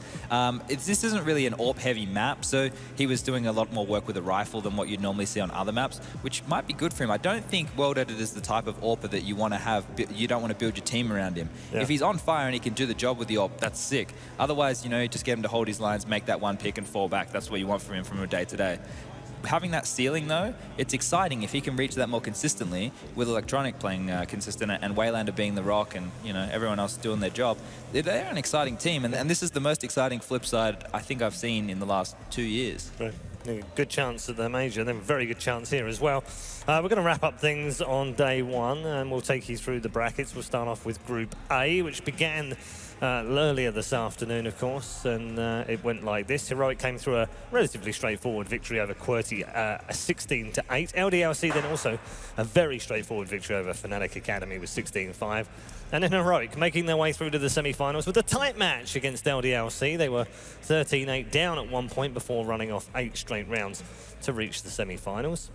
This isn't really an AWP-heavy map, so he was doing a lot more work with a rifle than what you'd normally see on other maps, which might be good for him. I don't think World Edit is the type of AWPer that you want to have. You don't want to build your team around him. Yeah. If he's on fire and he can do the job with the AWP, that's sick. Otherwise, you know, just get him to hold his lines, make that one pick and fall back. That's what you want from him from a day-to-day. Having that ceiling, though, it's exciting if he can reach that more consistently with Electronic playing consistent and Waylander being the rock and, you know, everyone else doing their job. They're an exciting team, and this is the most exciting FlipSid I think I've seen in the last 2 years. Right. Good chance at the major, and then very good chance here as well. We're going to wrap up things on day one, and we'll take you through the brackets. We'll start off with Group A, which began earlier this afternoon, of course, and it went like this. Heroic came through a relatively straightforward victory over QWERTY, a 16-8. LDLC then also a very straightforward victory over Fnatic Academy with 16-5. And then Heroic making their way through to the semi-finals with a tight match against LDLC. They were 13-8 down at one point before running off 8 straight rounds to reach the semi-finals.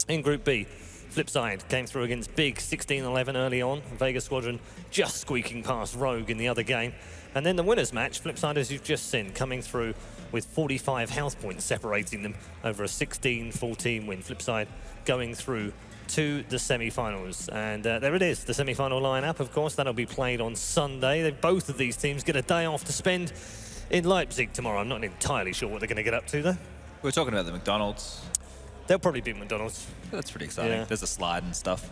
In Group B, FlipSid came through against Big 16-11 early on. Vega Squadron just squeaking past Rogue in the other game. And then the winners match, FlipSid, as you've just seen, coming through with 45 health points separating them over a 16-14 win. FlipSid going through to the semi-finals. And there it is, the semi-final lineup, of course. That'll be played on Sunday. Both of these teams get a day off to spend in Leipzig tomorrow. I'm not entirely sure what they're going to get up to, though. We're talking about the McDonald's. They'll probably beat McDonald's. That's pretty exciting. Yeah. There's a slide and stuff.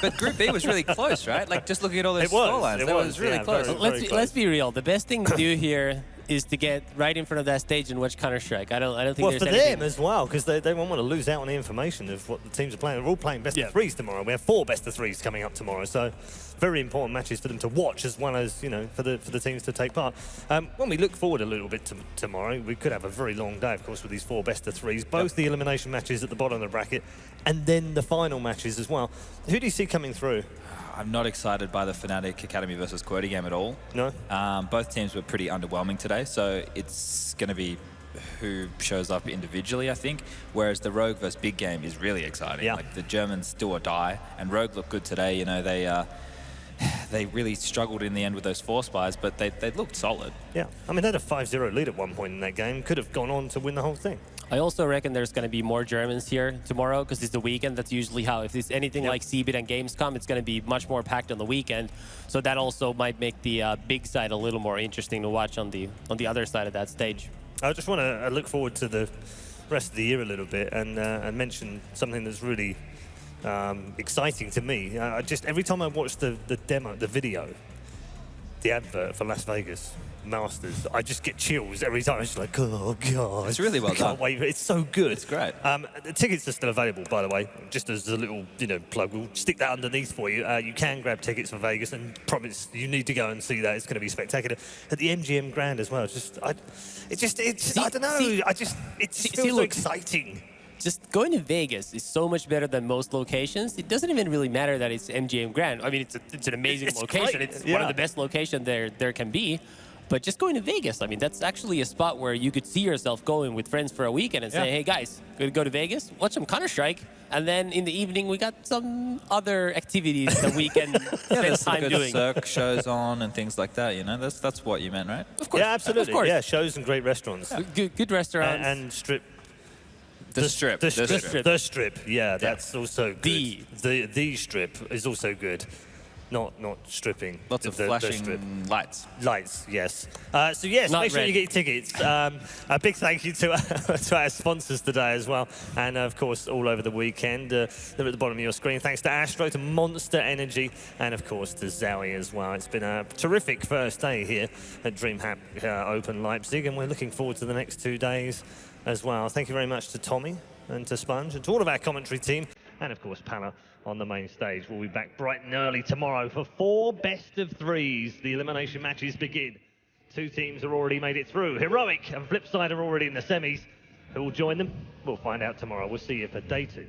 But Group B was really close, right? Like, just looking at all those scorelines, it was really close. Very close. Let's be real. The best thing to do here is to get right in front of that stage and watch Counter-Strike. I don't think there's anything. Well, for them as well, because they won't want to lose out on the information of what the teams are playing. They're all playing best of threes tomorrow. We have 4 best of threes coming up tomorrow, so very important matches for them to watch, as well as, you know, for the teams to take part. When we look forward a little bit to tomorrow, we could have a very long day, of course, with these 4 best of threes, both the elimination matches at the bottom of the bracket and then the final matches as well. Who do you see coming through? I'm not excited by the Fnatic Academy versus QWERTY game at all. No? Both teams were pretty underwhelming today, so it's going to be who shows up individually, I think, whereas the Rogue versus Big game is really exciting. Yeah. Like, the Germans do or die, and Rogue looked good today. You know, they really struggled in the end with those 4 spies, but they looked solid. Yeah, I mean, they had a 5-0 lead at one point in that game. Could have gone on to win the whole thing. I also reckon there's going to be more Germans here tomorrow because it's the weekend. That's usually how, if it's anything like CBIT and Gamescom, it's going to be much more packed on the weekend. So that also might make the big side a little more interesting to watch on the other side of that stage. I just want to look forward to the rest of the year a little bit and mention something that's really exciting to me. Every time I watch the demo, the video, the advert for Las Vegas Masters, I just get chills every time. It's like, oh god, it's really well done. Can't wait. It's so good. It's great. The tickets are still available, by the way. Just as a little, plug, we'll stick that underneath for you. You can grab tickets for Vegas, and promise you need to go and see that. It's going to be spectacular. At the MGM Grand as well. I don't know. It feels so exciting. Just going to Vegas is so much better than most locations. It doesn't even really matter that it's MGM Grand. I mean, it's an amazing location. Great. It's one of the best locations there can be. But just going to Vegas, I mean, that's actually a spot where you could see yourself going with friends for a weekend and say, hey guys, gonna go to Vegas, watch some Counter-Strike, and then in the evening we got some other activities that we can spend there's some time good doing. Cirque shows on and things like that, you know? That's what you meant, right? Of course. Yeah, absolutely. Of course. Yeah, shows and great restaurants. Good restaurants. And strip. The strip. The strip. Yeah, that's also good. The strip is also good. Not stripping. Lots of the flashing strip. lights. Lights, yes. So yes, Not make sure red. you get your tickets. A big thank you to to our sponsors today as well, and of course all over the weekend. They're at the bottom of your screen. Thanks to Astro, to Monster Energy, and of course to Zowie as well. It's been a terrific first day here at DreamHack Open Leipzig, and we're looking forward to the next 2 days as well. Thank you very much to Tommy and to Sponge and to all of our commentary team, and of course Pala on the main stage. We'll be back bright and early tomorrow for 4 best-of-3s. The elimination matches begin. 2 teams have already made it through. Heroic and FlipSid are already in the semis. Who will join them? We'll find out tomorrow. We'll see you for day 2.